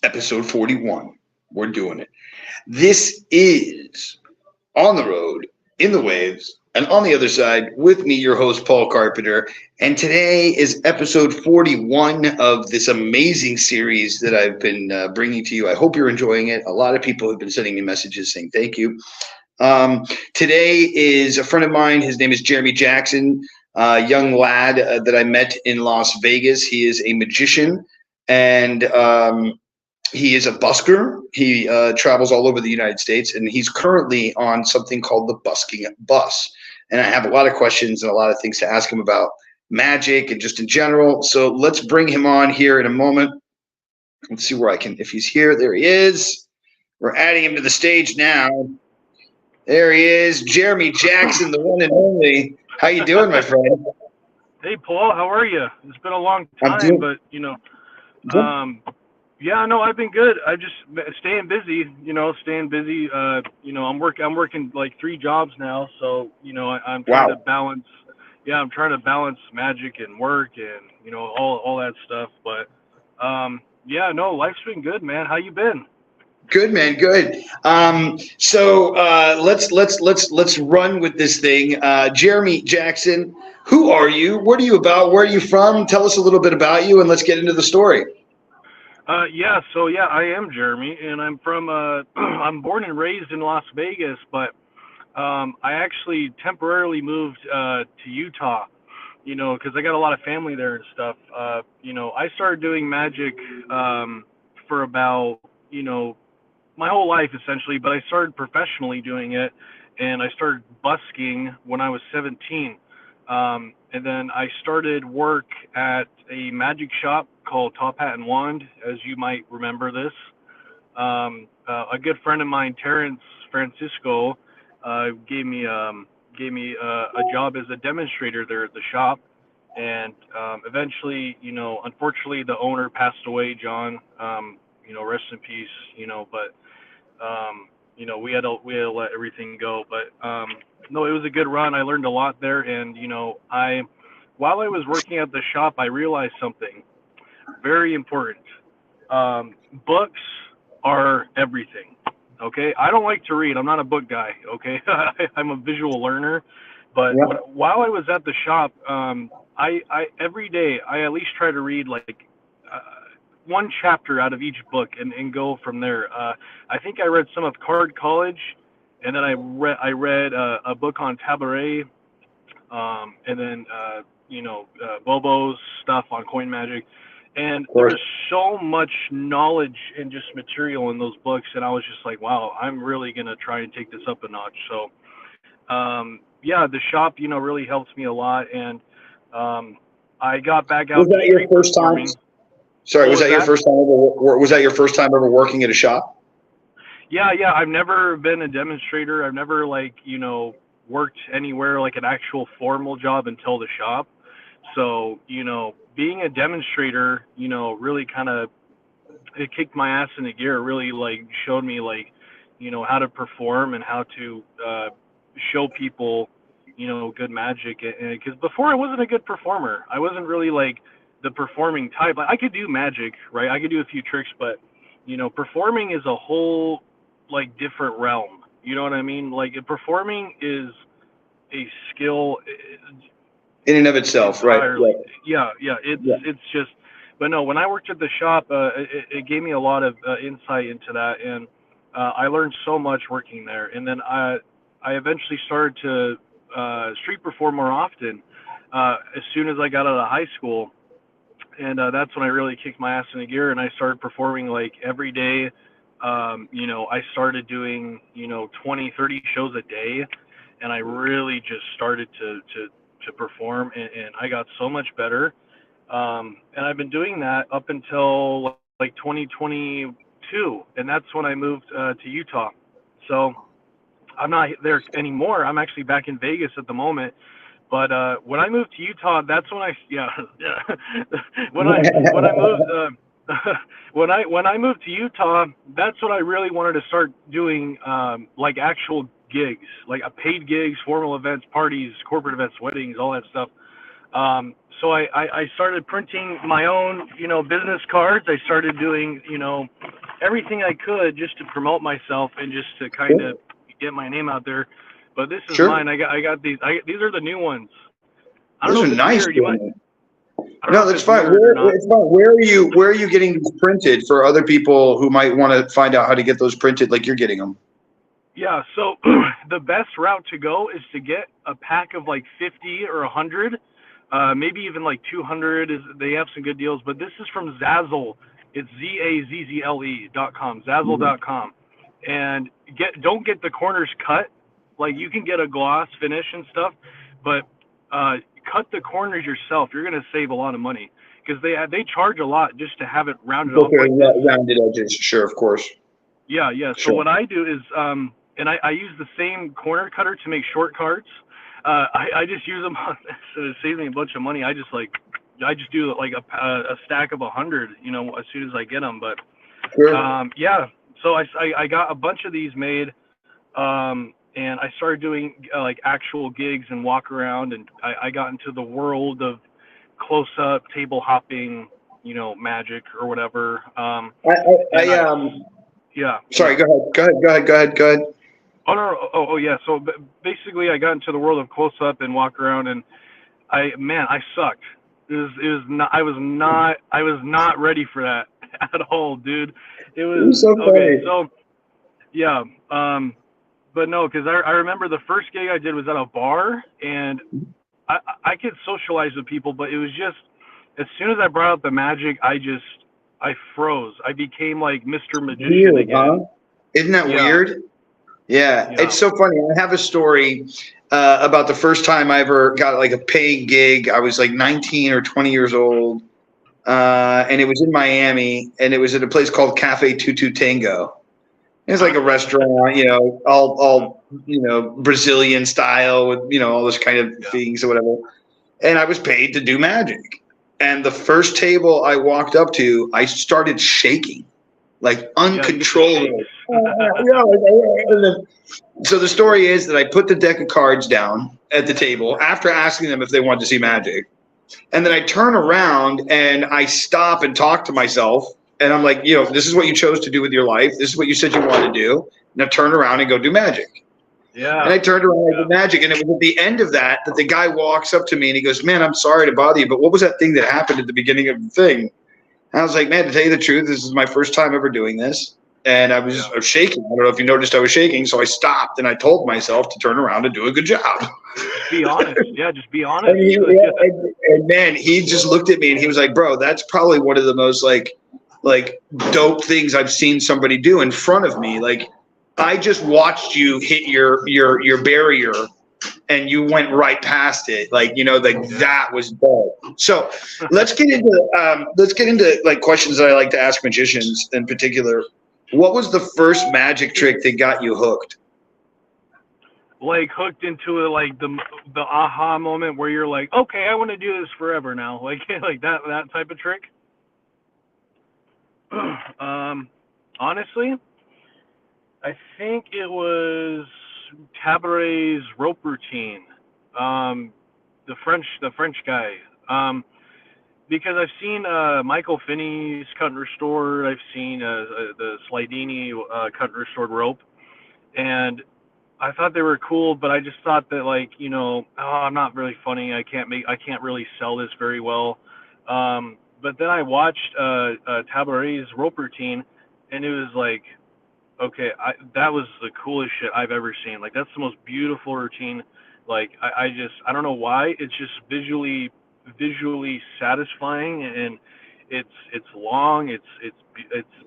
Episode 41. We're doing it. This is On the Road, in the Waves, and on the other side, with me, your host, Paul Carpenter. And today is episode 41 of this amazing series that I've been bringing to you. I hope you're enjoying it. A lot of people have been sending me messages saying thank you. Today is a friend of mine. His name is Jeremy Jackson, a young lad that I met in Las Vegas. He is a magician and he is a busker. He travels all over the United States, and he's currently on something called the Busking Bus. And I have a lot of questions and a lot of things to ask him about magic and just in general. So let's bring him on here in a moment. Let's see where I can, if he's here. There he is. We're adding him to the stage now. There he is, Jeremy Jackson, the one and only. How you doing, my friend? Hey, Paul. How are you? It's been a long time, but yeah, no, I've been good. I just staying busy. I'm working like 3 jobs now, so I'm trying to balance. Yeah, I'm trying to balance magic and work and all that stuff. But yeah, no, life's been good, man. How you been? Good, man. Good. So let's run with this thing. Jeremy Jackson, who are you? What are you about? Where are you from? Tell us a little bit about you, and let's get into the story. Yeah, I am Jeremy, and I'm from I'm born and raised in Las Vegas, but I actually temporarily moved to Utah, because I got a lot of family there and stuff. I started doing magic for about my whole life essentially, but I started professionally doing it, and I started busking when I was 17. And then I started work at a magic shop called Top Hat and Wand, as you might remember this. A good friend of mine, Terrence Francisco, gave me a job as a demonstrator there at the shop. And eventually, unfortunately, the owner passed away, John. Rest in peace. But we had to let everything go. But no, it was a good run. I learned a lot there, and while I was working at the shop, I realized something very important. Books are everything. Okay, I don't like to read. I'm not a book guy. Okay, I'm a visual learner. But while I was at the shop, I every day I at least try to read like one chapter out of each book and go from there. I think I read some of Card College, and then I read a book on Tabaret, and then Bobo's stuff on coin magic, and there's so much knowledge and just material in those books, and I was just like, wow, I'm really gonna try and take this up a notch. So yeah, the shop really helped me a lot, and I got back out. Was that your first time? Sorry, was that your first time ever? Was that your first time ever working at a shop? Yeah. I've never been a demonstrator. I've never worked anywhere like an actual formal job until the shop. So being a demonstrator, really kind of it kicked my ass into gear. Really showed me how to perform and how to show people good magic. Because before I wasn't a good performer. I wasn't really the performing type. I could do magic, right? I could do a few tricks, but performing is a whole different realm. You know what I mean? Performing is a skill in and of itself, entirely. Right? Yeah. It's just. But no, when I worked at the shop, it gave me a lot of insight into that, and I learned so much working there. And then I eventually started to street perform more often as soon as I got out of high school. And that's when I really kicked my ass into gear, and I started performing every day. I started doing 20, 30 shows a day, and I really just started to perform, and I got so much better. And I've been doing that up until 2022, and that's when I moved to Utah. So I'm not there anymore. I'm actually back in Vegas at the moment. But when I moved to Utah, that's when when I moved to Utah, that's when I really wanted to start doing actual gigs, paid gigs, formal events, parties, corporate events, weddings, all that stuff. so I started printing my own, business cards. I started doing, everything I could just to promote myself and just to kind Sure. of get my name out there. But this is Sure. mine. I got these. These are the new ones. I don't Those know are if it's nice. weird. You might. I don't know No, if that's it's fine. weird or not. It's fine. Where are you getting these printed for other people who might want to find out how to get those printed like you're getting them? Yeah. So the best route to go is to get a pack of like 50 or 100, maybe even like 200. They have some good deals. But this is from Zazzle. It's ZAZZLE.com, Zazzle.com, and don't get the corners cut. Like you can get a gloss finish and stuff, but cut the corners yourself. You're gonna save a lot of money because they charge a lot just to have it rounded off like this. Rounded edges. Sure, of course. Yeah, yeah. So Sure. what I do is, and I use the same corner cutter to make short cards. I just use them so it saves me a bunch of money. I just do like a stack of 100, as soon as I get them. But Sure. yeah. So I got a bunch of these made, and I started doing like actual gigs and walk around, and I got into the world of close up table hopping, magic or whatever. And I yeah. Sorry. Go ahead. Go ahead. Oh no! Oh yeah. So basically, I got into the world of close up and walk around, and I sucked. It was not. I was not ready for that at all, dude. It was So okay. funny. So yeah. But no, because I remember the first gig I did was at a bar, and I could socialize with people, but it was just as soon as I brought up the magic, I froze. I became like Mr. Magician Weird, again. huh? Isn't that Yeah. weird? Yeah, Yeah. it's so funny. I have a story about the first time I ever got like a paying gig. I was like 19 or 20 years old, and it was in Miami, and it was at a place called Cafe Tutu Tango. It was like a restaurant, all Brazilian style with all those kind of things or whatever. And I was paid to do magic. And the first table I walked up to, I started shaking, like uncontrollably. So the story is that I put the deck of cards down at the table after asking them if they wanted to see magic. And then I turn around and I stop and talk to myself. And I'm like, this is what you chose to do with your life. This is what you said you wanted to do. Now turn around and go do magic. Yeah. And I turned around and did magic. And it was at the end of that the guy walks up to me and he goes, "Man, I'm sorry to bother you, but what was that thing that happened at the beginning of the thing?" And I was like, "Man, to tell you the truth, this is my first time ever doing this." And I was shaking. I don't know if you noticed I was shaking. So I stopped and I told myself to turn around and do a good job. Be honest. Yeah, just be honest. And man, he just looked at me and he was like, "Bro, that's probably one of the most like dope things I've seen somebody do in front of me. Like, I just watched you hit your barrier and you went right past it. Like, that was dope." So let's get into like questions that I like to ask magicians in particular. What was the first magic trick that got you hooked? Like hooked into it, like the aha moment where you're like, okay, I want to do this forever now. Like that type of trick. Honestly, I think it was Tabaret's rope routine. The French guy. Because I've seen Michael Finney's cut and restored. I've seen the Slidini cut and restored rope, and I thought they were cool. But I just thought that I'm not really funny. I can't really sell this very well. But then I watched Tabaret's rope routine, and it was like, okay, that was the coolest shit I've ever seen. Like that's the most beautiful routine. Like I don't know why. It's just visually satisfying, and it's long. It's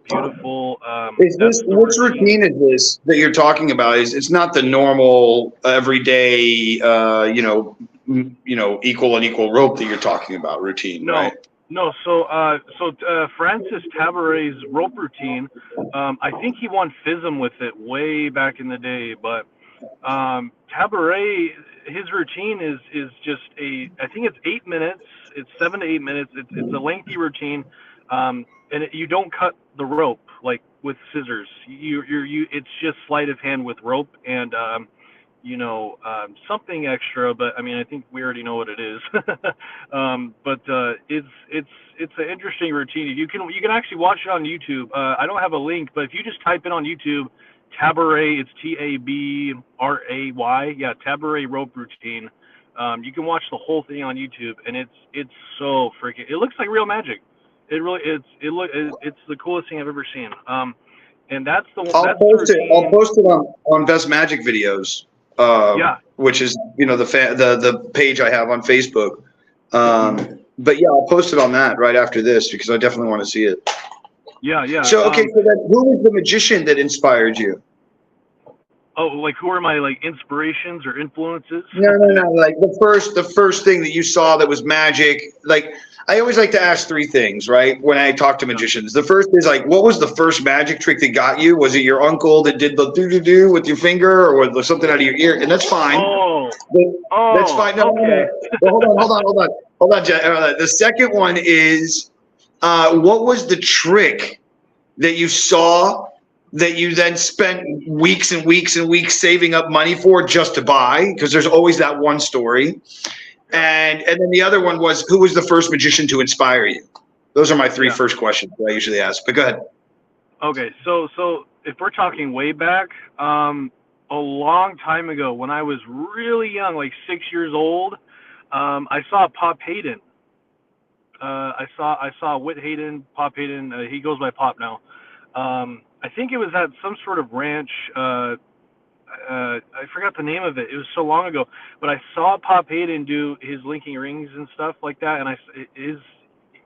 beautiful. Which routine is this that you're talking about? It's not the normal everyday equal and equal rope that you're talking about routine, No. right? No, so Francis Tabaret's rope routine, I think he won FISM with it way back in the day, but Tabaret, his routine is just I think it's 8 minutes, it's 7 to 8 minutes, it's a lengthy routine, and you don't cut the rope like with scissors, it's just sleight of hand with rope, and something extra, but I mean, I think we already know what it is. But it's an interesting routine. You can actually watch it on YouTube. I don't have a link, but if you just type it on YouTube, Tabaray, it's Tabray, yeah, Tabaray rope routine. You can watch the whole thing on YouTube, and it's so freaking. It looks like real magic. It's the coolest thing I've ever seen. And that's the routine. I'll post it on Best Magic Videos, Yeah. which is the page I have on Facebook. But yeah, I'll post it on that right after this because I definitely want to see it. Yeah. So okay, so then who was the magician that inspired you? Oh, like who are my like inspirations or influences? No. Like the first thing that you saw that was magic. Like I always like to ask three things, right? When I talk to magicians, the first is like, what was the first magic trick that got you? Was it your uncle that did the do with your finger, or was there something out of your ear? And that's fine. That's fine. No, okay. No. Hold on, Jen. The second one is, what was the trick that you saw that you then spent weeks and weeks and weeks saving up money for just to buy? Because there's always that one story. And then the other one was, who was the first magician to inspire you? Those are my three first questions that I usually ask. But go ahead. Okay, so if we're talking way back, a long time ago when I was really young, like 6 years old, I saw Pop Hayden. I saw Whit Hayden, Pop Hayden. He goes by Pop now. I think it was at some sort of ranch. I forgot the name of it. It was so long ago, but I saw Pop Hayden do his linking rings and stuff like that, and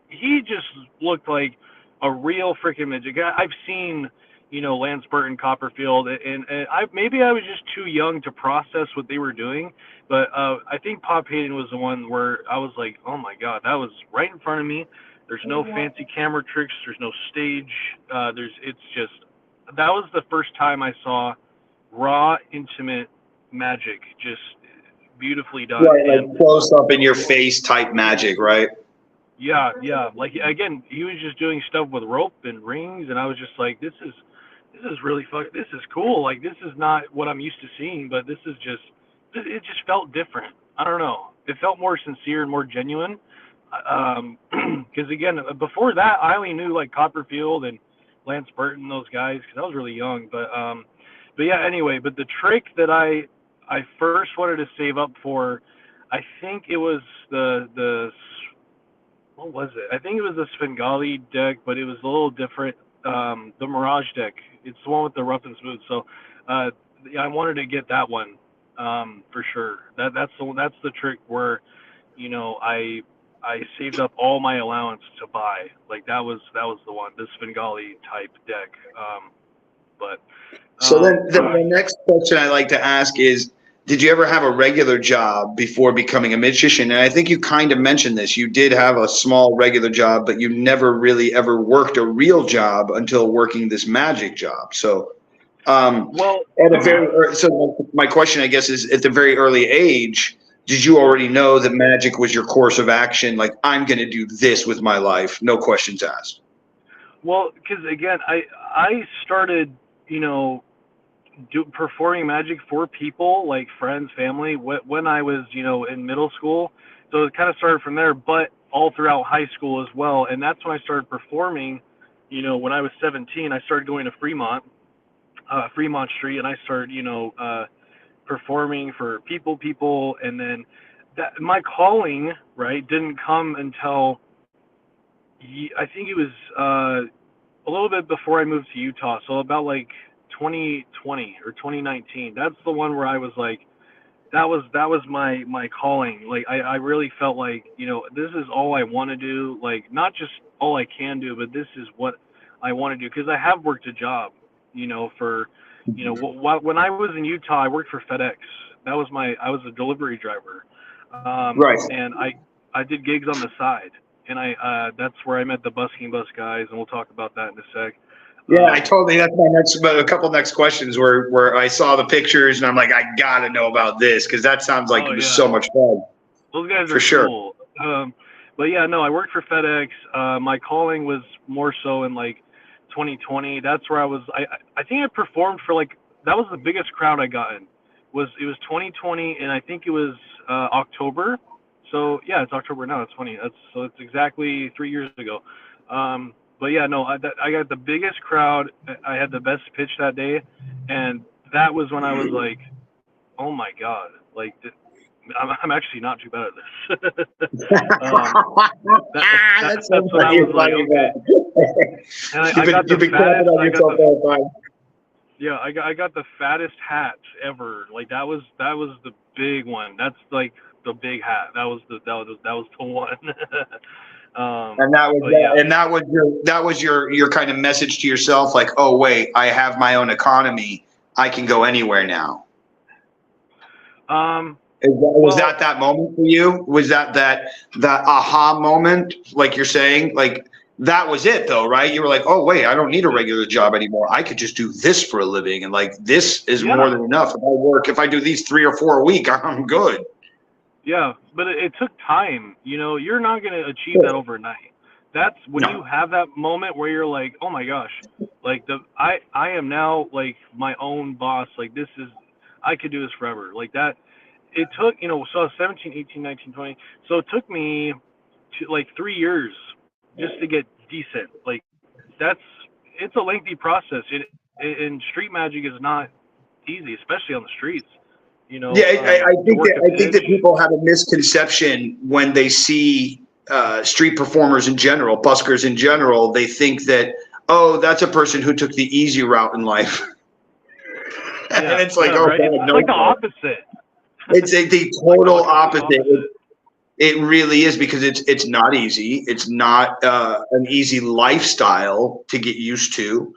he just looked like a real freaking magic. I've seen, Lance Burton, Copperfield, and maybe I was just too young to process what they were doing, but I think Pop Hayden was the one where I was like, oh my God, that was right in front of me. There's no fancy camera tricks. There's no stage. That was the first time I saw raw, intimate magic, just beautifully done. Right, like close up in your face type magic, right? Yeah. Like again, he was just doing stuff with rope and rings, and I was just like, this is really this is cool. Like this is not what I'm used to seeing, but it just felt different. I don't know. It felt more sincere and more genuine. Because again, before that, I only knew like Copperfield and Lance Burton, those guys, because I was really young. But yeah, anyway. But the trick that I first wanted to save up for, I think it was what was it? I think it was the Svengali deck, but it was a little different. The Mirage deck. It's the one with the rough and smooth. So I wanted to get that one for sure. That's the trick where, I saved up all my allowance to buy. Like that was the one, the Svengali type deck. So then the next question I like to ask is, did you ever have a regular job before becoming a magician? And I think you kind of mentioned this. You did have a small regular job, but you never really ever worked a real job until working this magic job. So, so my question, I guess, is at the very early age, did you already know that magic was your course of action? Like, I'm going to do this with my life, no questions asked. Well, because again, I started, performing magic for people, like friends, family, when I was, in middle school. So it kind of started from there, but all throughout high school as well. And that's when I started performing, when I was 17, I started going to Fremont Street, and I started, performing for people. And then my calling, right, didn't come until, I think it was a little bit before I moved to Utah. So about like 2020 or 2019. That's the one where I was like, that was my calling. Like I really felt like, this is all I want to do. Like not just all I can do, but this is what I want to do. Because I have worked a job, for, when I was in Utah, I worked for FedEx. I was a delivery driver. Right. And I did gigs on the side. And that's where I met the Busking Bus guys, and we'll talk about that in a sec. Yeah, that's my a couple next questions where I saw the pictures and I'm like, I gotta know about this because that sounds like it was so much fun. Those guys for are sure. Cool. But yeah, no, I worked for FedEx. My calling was more so in like 2020. That's where I think I performed for that was the biggest crowd I got in. it was 2020, and I think it was October. So yeah, it's October now. It's funny. It's exactly 3 years ago. But yeah, no, I got the biggest crowd. I had the best pitch that day, and that was when I was like, oh my god, like I'm actually not too bad at this. That's so that's when I funny. was like, okay. And I got the fattest. I got the Yeah, I got the fattest hats ever. Like that was the big one. That's like the big hat. That was the one. And that was but yeah. and that was your kind of message to yourself, like, oh wait, I have my own economy. I can go anywhere now. Was that moment for you? Was that aha moment, like you're saying? Like that was it though, right? You were like, oh wait, I don't need a regular job anymore. I could just do this for a living, and like this is more than enough. If I do these 3 or 4 a week, I'm good. Yeah, but it took time. You know, you're not going to achieve that overnight. That's when you have that moment where you're like, oh my gosh, like I am now like my own boss. Like I could do this forever. Like that. It took, so I was 17, 18, 19, 20. So it took me to like 3 years just to get decent. Like it's a lengthy process. And street magic is not easy, especially on the streets. Yeah, I think that people have a misconception when they see street performers in general, buskers in general. They think that, oh, that's a person who took the easy route in life. And it's like, oh, right? It's like the opposite. It's the total opposite. It really is, because it's not easy. It's not an easy lifestyle to get used to.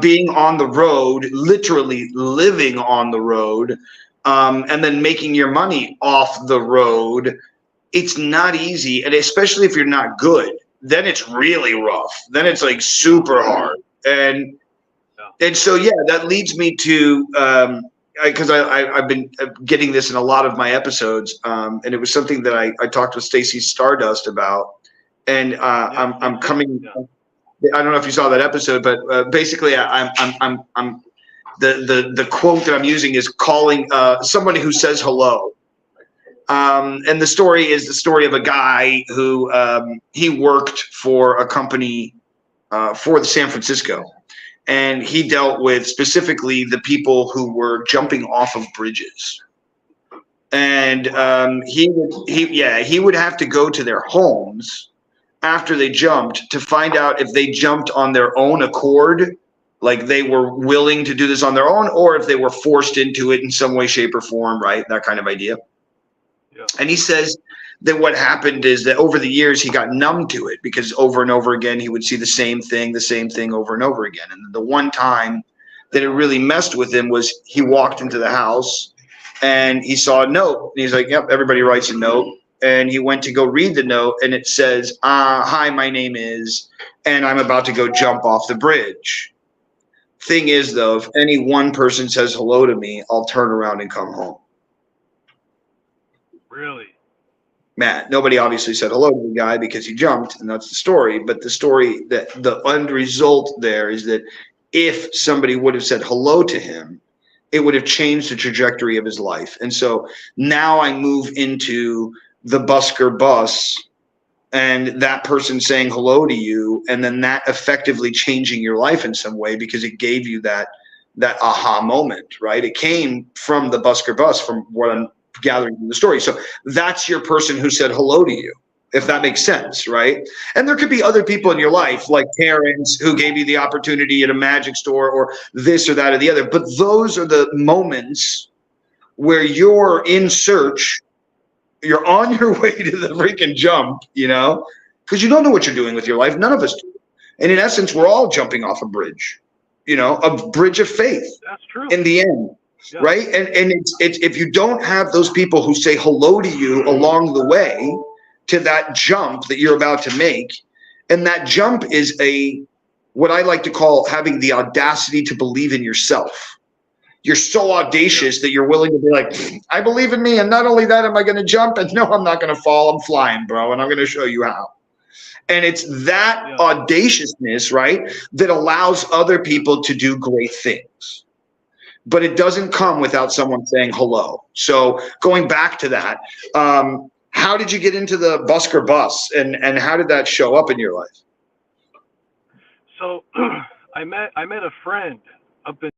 Being on the road, literally living on the road, and then making your money off the road, it's not easy. And especially if you're not good, then it's really rough. Then it's like super hard. And so, yeah, that leads me to, because I've been getting this in a lot of my episodes, and it was something that I talked with Stacey Stardust about, and I'm coming. I don't know if you saw that episode, but basically, I'm the quote that I'm using is calling somebody who says hello, and the story is the story of a guy who he worked for a company for the San Francisco. And he dealt with specifically the people who were jumping off of bridges, and he would have to go to their homes after they jumped to find out if they jumped on their own accord, like they were willing to do this on their own, or if they were forced into it in some way, shape, or form, right? That kind of idea. Yeah. And he says that what happened is that over the years he got numb to it, because over and over again he would see the same thing over and over again. And the one time that it really messed with him was he walked into the house and he saw a note, and he's like, yep, everybody writes a note. And he went to go read the note, and it says, hi, my name is, and I'm about to go jump off the bridge. Thing is, though, if any one person says hello to me, I'll turn around and come home. Really? Matt, nobody obviously said hello to the guy because he jumped, and that's the story. But the story, that the end result there is that if somebody would have said hello to him, it would have changed the trajectory of his life. And so now I move into the busker bus, and that person saying hello to you, and then that effectively changing your life in some way, because it gave you that aha moment, right? It came from the busker bus, from what I'm gathering from the story. So that's your person who said hello to you, if that makes sense, right? And there could be other people in your life, like parents who gave you the opportunity at a magic store, or this or that or the other. But those are the moments where you're in search, you're on your way to the freaking jump, because you don't know what you're doing with your life. None of us do. And in essence, we're all jumping off a bridge, a bridge of faith. That's true. In the end. Yeah. Right. And it's if you don't have those people who say hello to you along the way to that jump that you're about to make, and that jump is what I like to call having the audacity to believe in yourself. You're so audacious that you're willing to be like, I believe in me, and not only that, am I going to jump? And no, I'm not going to fall. I'm flying, bro, and I'm going to show you how. And it's that audaciousness, right, that allows other people to do great things. but it doesn't come without someone saying hello. So going back to that, how did you get into the Busker Bus, and how did that show up in your life? So I met a friend up in.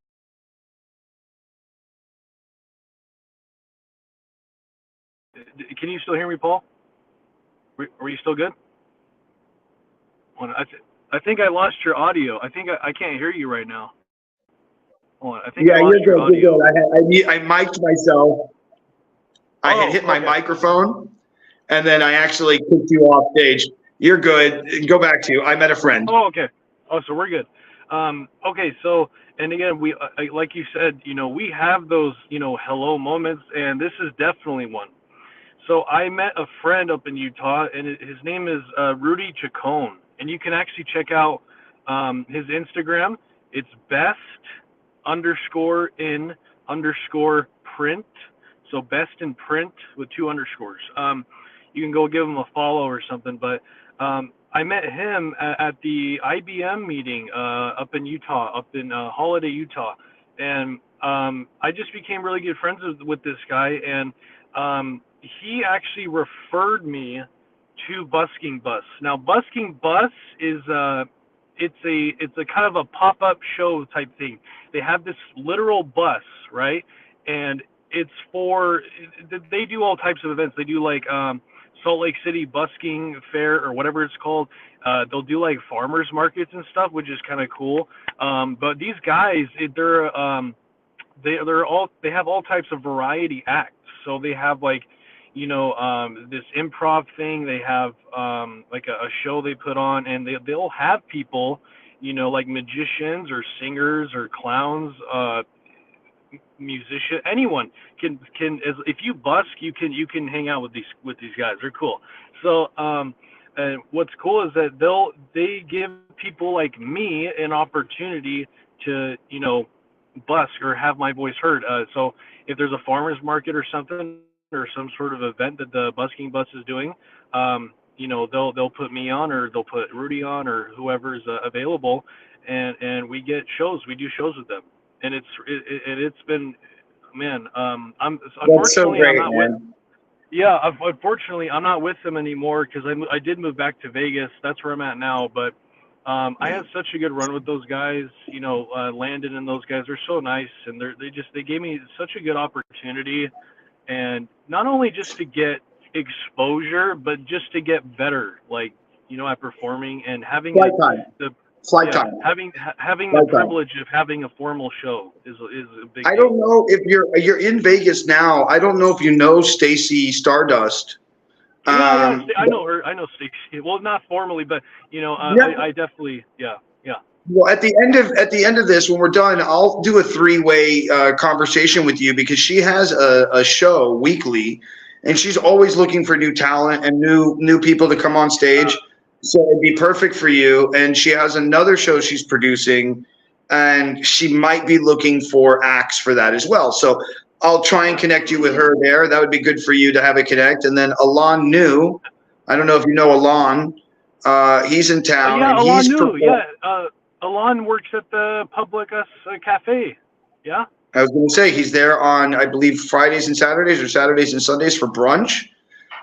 Can you still hear me, Paul? Were you still good? Hold on, I think I lost your audio. I think I can't hear you right now. Hold on, I think I lost your audio. You're good. I mic'd myself. I had hit my okay. microphone, and then I actually kicked you off stage. You're good. Go back to you. I met a friend. Oh, okay. Oh, so we're good. Okay, so, and again, we like you said, we have those, hello moments, and this is definitely one. So I met a friend up in Utah, and his name is Rudy Chacon, and you can actually check out his Instagram. It's best_in_print. So best in print with 2 underscores. You can go give him a follow or something. But I met him at the IBM meeting up in Utah, up in Holiday, Utah, and I just became really good friends with this guy, and he actually referred me to Busking Bus. Now, Busking Bus is it's a kind of a pop-up show type thing. They have this literal bus, right? And it's they do all types of events. They do like Salt Lake City Busking Fair or whatever it's called. They'll do like farmers markets and stuff, which is kind of cool. But these guys, they have all types of variety acts. So they have like, this improv thing. They have like a show they put on, and they'll have people, like magicians or singers or clowns, musician, anyone can if you busk, you can hang out with these guys. They're cool. So and what's cool is that they give people like me an opportunity to busk or have my voice heard. So if there's a farmer's market or something, or some sort of event that the Busking Bus is doing, they'll put me on, or they'll put Rudy on, or whoever's available, and we get shows. We do shows with them, and it's been, man. I'm unfortunately That's so great, I'm not man. unfortunately I'm not with them anymore, because I did move back to Vegas. That's where I'm at now, but I had such a good run with those guys. Landon and those guys are so nice, and they gave me such a good opportunity. And not only just to get exposure, but just to get better, like, at performing and having having the privilege of having a formal show is a big. I don't know if you're in Vegas now. I don't know if you know Stacy Stardust. Yeah, I know her. I know Stacy. Well, not formally, but I definitely, yeah. Well, at the end of this, when we're done, I'll do a 3-way conversation with you, because she has a show weekly, and she's always looking for new talent and new people to come on stage. So it'd be perfect for you. And she has another show she's producing, and she might be looking for acts for that as well. So I'll try and connect you with her there. That would be good for you to have a connect. And then Alon New, I don't know if you know Alon. He's in town. Yeah, and Alon he's New. Yeah. Alon works at the Public Cafe. Yeah. I was going to say he's there on, I believe, Fridays and Saturdays, or Saturdays and Sundays for brunch.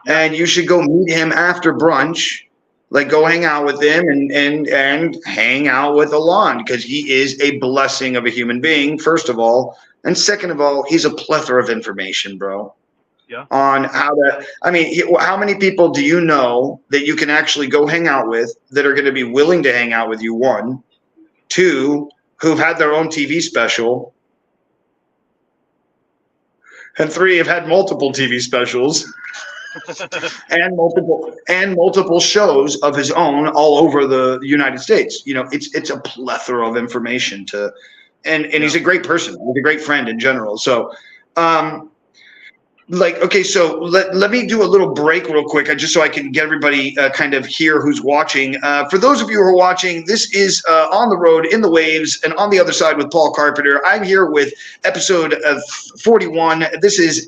Yeah. And you should go meet him after brunch. Like, go hang out with him and hang out with Alon, because he is a blessing of a human being, first of all. And second of all, he's a plethora of information, bro. Yeah. On how how many people do you know that you can actually go hang out with that are going to be willing to hang out with you? 1, 2, who've had their own TV special, and 3 have had multiple TV specials and multiple shows of his own all over the United States. It's a plethora of information and he's a great person. He's a great friend in general. So, okay, so let me do a little break real quick, just so I can get everybody kind of here who's watching. For those of you who are watching, this is On the Road, in the Waves, and On the Other Side with Paul Carpenter. I'm here with episode 41. This is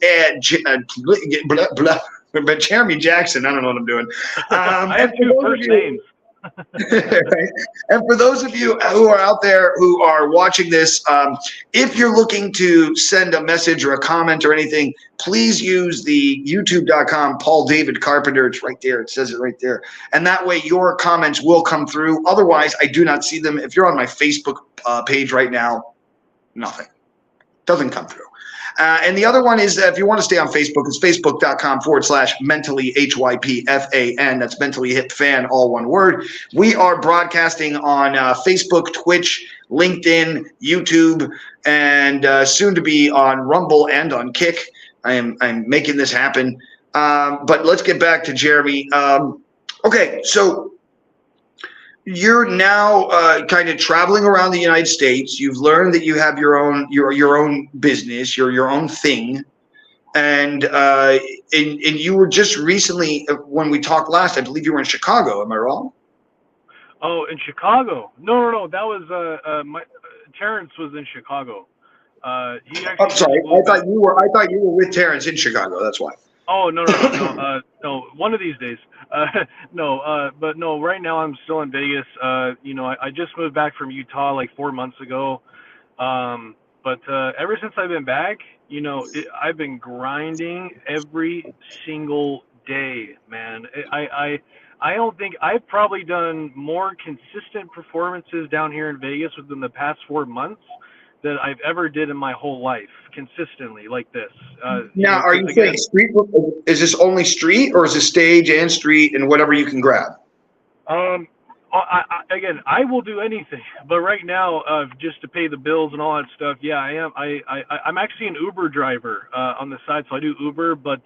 but Jeremy Jackson. I don't know what I'm doing. I have 2 first names. Right? And for those of you who are out there who are watching this, if you're looking to send a message or a comment or anything, please use the youtube.com Paul David Carpenter. It's right there. It says it right there. And that way your comments will come through. Otherwise, I do not see them. If you're on my Facebook page right now, nothing. Doesn't come through. And the other one is if you want to stay on Facebook, it's facebook.com/mentally HYPFAN. That's mentally hip fan, all one word. We are broadcasting on Facebook, Twitch, LinkedIn, YouTube, and soon to be on Rumble and on Kick. I'm making this happen. But let's get back to Jeremy. Okay, so you're now kind of traveling around the United States. You've learned that you have your own business, your own thing, and you were just recently, when we talked last, I believe you were in Chicago. Am I wrong? Oh, in Chicago? No. That was Terrence was in Chicago. He actually. I'm sorry. I thought you were with Terrence in Chicago. That's why. Oh no. No. One of these days. But no. Right now I'm still in Vegas. I just moved back from Utah like 4 months ago. But ever since I've been back, I've been grinding every single day, man. I don't think I've probably done more consistent performances down here in Vegas within the past 4 months than I've ever did in my whole life, consistently like this. Now, are you saying street? Is this only street, or is it stage and street and whatever you can grab? I will do anything, but right now, just to pay the bills and all that stuff, yeah, I am. I'm actually an Uber driver on the side, so I do Uber. But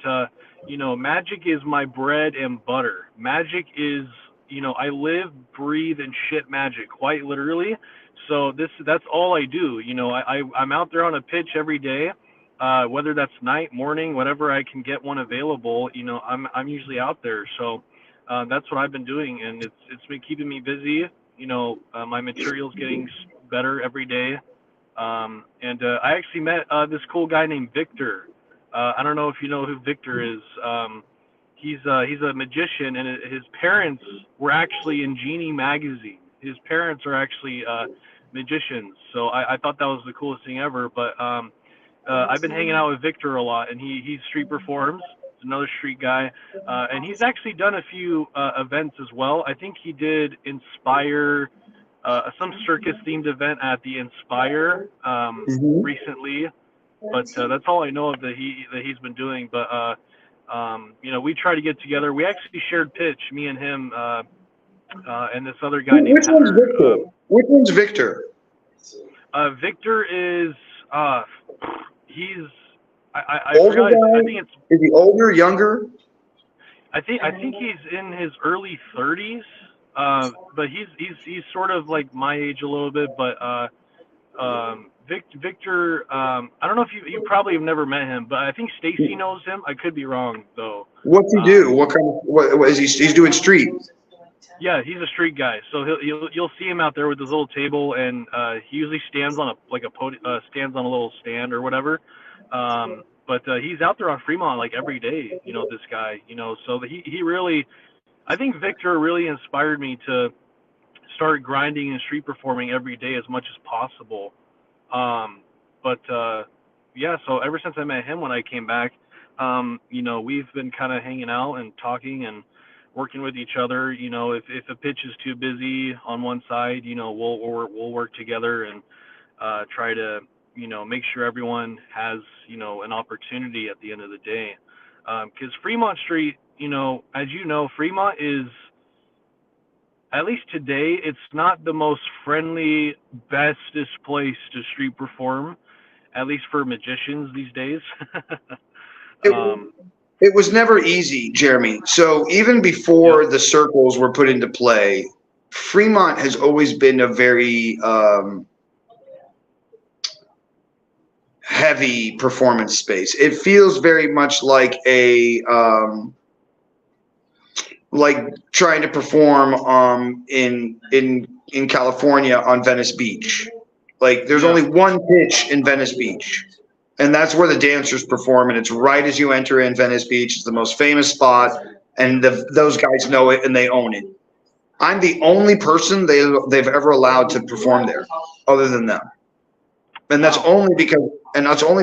magic is my bread and butter. Magic is, I live, breathe, and shit magic, quite literally. So that's all I do. I'm out there on a pitch every day, whether that's night, morning, whatever I can get one available. I'm usually out there. So that's what I've been doing, and it's been keeping me busy. My material's getting better every day. And I actually met this cool guy named Victor. I don't know if you know who Victor is. He's a magician, and his parents were actually in Genie magazine. His parents are actually magicians, so I thought that was the coolest thing ever. But I've been hanging out with Victor a lot, and he street performs. He's another street guy, and he's actually done a few events as well. I think he did Inspire, some circus themed event at the Inspire recently, but that's all I know of that he's been doing. But we try to get together. We actually shared pitch, me and him, and this other guy named Victor. Which one's Victor? Victor is he's older I guy? think it's. Is he older, younger? I think he's in his early 30s, but he's sort of like my age a little bit. But Victor, I don't know if you probably have never met him, but I think Stacy knows him. I could be wrong though. What's he do? What kind of what is he? He's doing street. Yeah, he's a street guy. So you'll see him out there with his little table, and he usually stands on stands on a little stand or whatever. But he's out there on Fremont like every day. This guy. So he really, I think Victor really inspired me to start grinding and street performing every day as much as possible. Yeah. So ever since I met him when I came back, we've been kind of hanging out and talking and working with each other. If a pitch is too busy on one side, we'll work together and try to make sure everyone has an opportunity at the end of the day. Because Fremont Street, as Fremont is, at least today, it's not the most friendly, bestest place to street perform, at least for magicians these days. It was never easy, Jeremy. So even before the circles were put into play, Fremont has always been a very heavy performance space. It feels very much like like trying to perform in California on Venice Beach. Like there's only one pitch in Venice Beach. And that's where the dancers perform, and it's right as you enter in Venice Beach. It's the most famous spot, and those guys know it, and they own it. I'm the only person they've ever allowed to perform there, other than them. And that's Wow. only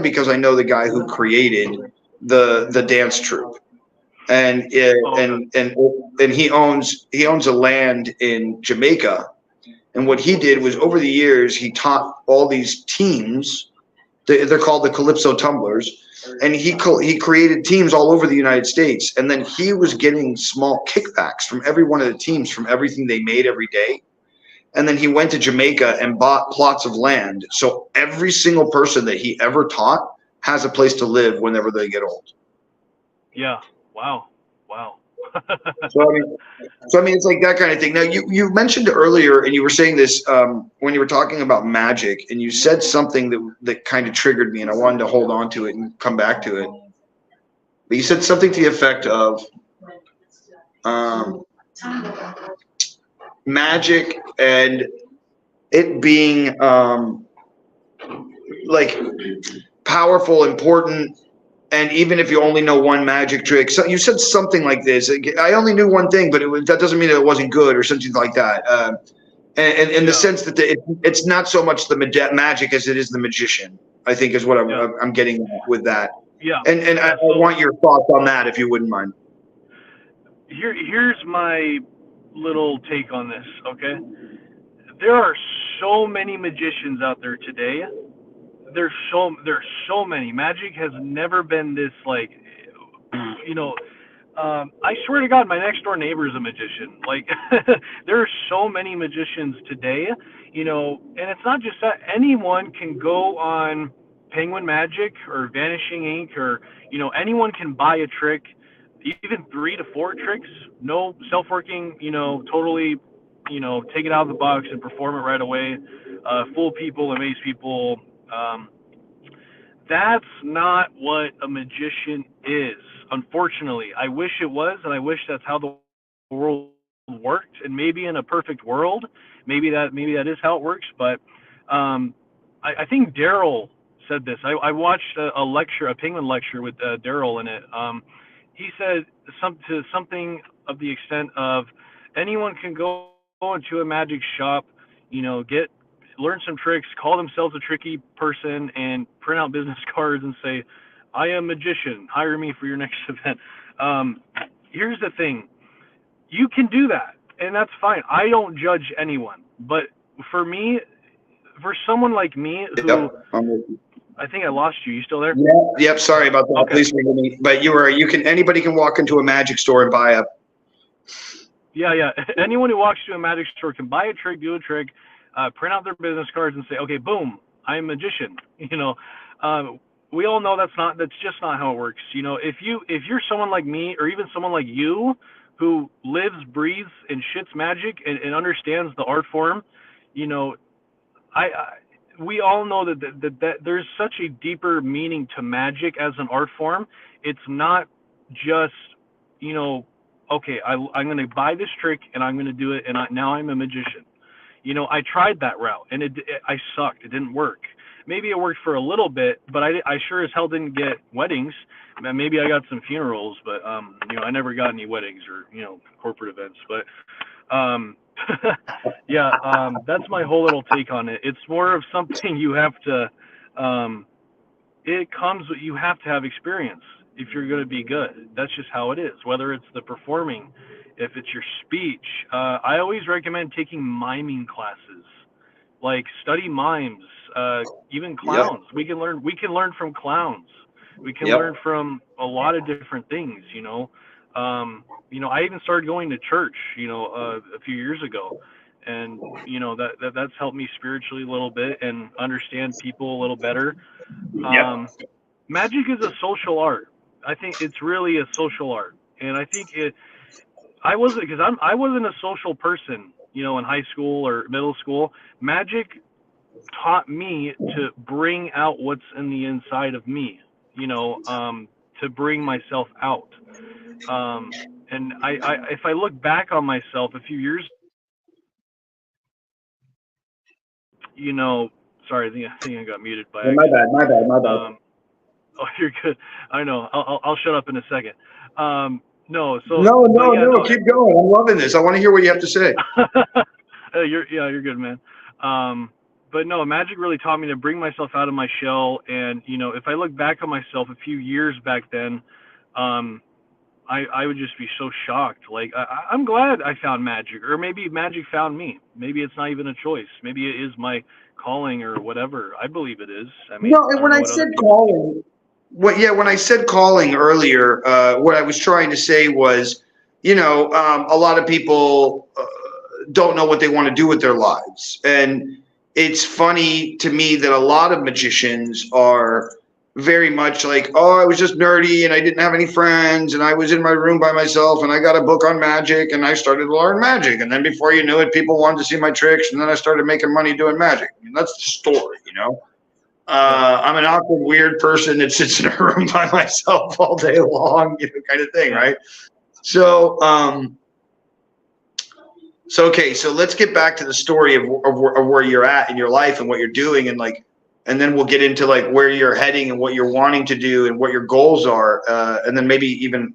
because I know the guy who created the dance troupe, and Oh, okay. and he owns a land in Jamaica. And what he did was, over the years, he taught all these teams. They're called the Calypso Tumblers, and he created teams all over the United States. And then he was getting small kickbacks from every one of the teams from everything they made every day. And then he went to Jamaica and bought plots of land, so every single person that he ever taught has a place to live whenever they get old. Yeah. Wow. Wow. So I mean, it's like that kind of thing. Now, you mentioned earlier, and you were saying this when you were talking about magic, and you said something that kind of triggered me, and I wanted to hold on to it and come back to it. But you said something to the effect of um, magic and it being like powerful, important, and even if you only know one magic trick. So you said something like this. I only knew one thing, but that doesn't mean that it wasn't good or something like that. And in the Yeah. sense that it's not so much the magic as it is the magician, I think, is what Yeah. I'm getting at with that. Yeah. And Yeah. I want your thoughts on that, if you wouldn't mind. Here's my little take on this. Okay. There are so many magicians out there today. There's so many. Magic has never been this like, you know, I swear to God, my next door neighbor is a magician. Like, there are so many magicians today, and it's not just that. Anyone can go on Penguin Magic or Vanishing Ink, or, anyone can buy a trick, even 3 to 4 tricks, no self-working, totally, take it out of the box and perform it right away, fool people, amaze people. Um, that's not what a magician is. Unfortunately, I wish it was, and I wish that's how the world worked. And maybe in a perfect world, maybe that is how it works. But I think Daryl said this. I watched a lecture, a Penguin lecture with Daryl in it. He said something of the extent of, anyone can go into a magic shop, learn some tricks, call themselves a tricky person, and print out business cards and say, "I am a magician. Hire me for your next event." Here's the thing: you can do that, and that's fine. I don't judge anyone, but for me, for someone like me who, Yep, I'm with you. I think I lost you. You still there? Yeah, yep. Sorry about that. Okay. Please forgive me. But anybody can walk into a magic store and buy a. Yeah. Anyone who walks to a magic store can buy a trick, do a trick, print out their business cards, and say, "Okay, boom, I'm a magician." We all know that's just not how it works. If you're someone like me, or even someone like you, who lives, breathes, and shits magic, and understands the art form, I we all know that there's such a deeper meaning to magic as an art form. It's not just, okay, I'm going to buy this trick and I'm going to do it, and now I'm a magician. I tried that route, and I sucked. It didn't work. Maybe it worked for a little bit, but I sure as hell didn't get weddings. Maybe I got some funerals, but I never got any weddings or corporate events. But yeah, that's my whole little take on it. It's more of something you have to. You have to have experience if you're going to be good. That's just how it is. Whether it's the performing, if it's your speech, I always recommend taking miming classes. Like, study mimes, even clowns. Yep. We can learn from clowns. We can learn from a lot of different things. I even started going to church, a few years ago, and that's helped me spiritually a little bit and understand people a little better. Magic is a social art. I think it's really a social art, and I think I wasn't a social person, in high school or middle school. Magic taught me to bring out what's in the inside of me, to bring myself out. And if I look back on myself a few years, sorry, I think I got muted by accident. My bad. Oh, you're good. I know. I'll shut up in a second. No, so but yeah, No. no. Keep going. I'm loving this. I want to hear what you have to say. You're good, man. But no, magic really taught me to bring myself out of my shell. And if I look back on myself a few years back then, um, I would just be so shocked. Like I'm glad I found magic, or maybe magic found me. Maybe it's not even a choice. Maybe it is my calling or whatever. I believe it is. I mean, No, I and don't when know I what other said people think. calling, when I said calling earlier, what I was trying to say was, a lot of people don't know what they want to do with their lives. And it's funny to me that a lot of magicians are very much like, oh, I was just nerdy and I didn't have any friends and I was in my room by myself and I got a book on magic and I started to learn magic. And then before you knew it, people wanted to see my tricks and then I started making money doing magic. I mean, that's the story. Yep. I'm an awkward, weird person that sits in a room by myself all day long, kind of thing, Yeah. right? So, okay, so let's get back to the story of where you're at in your life and what you're doing, and then we'll get into like where you're heading and what you're wanting to do and what your goals are, and then maybe even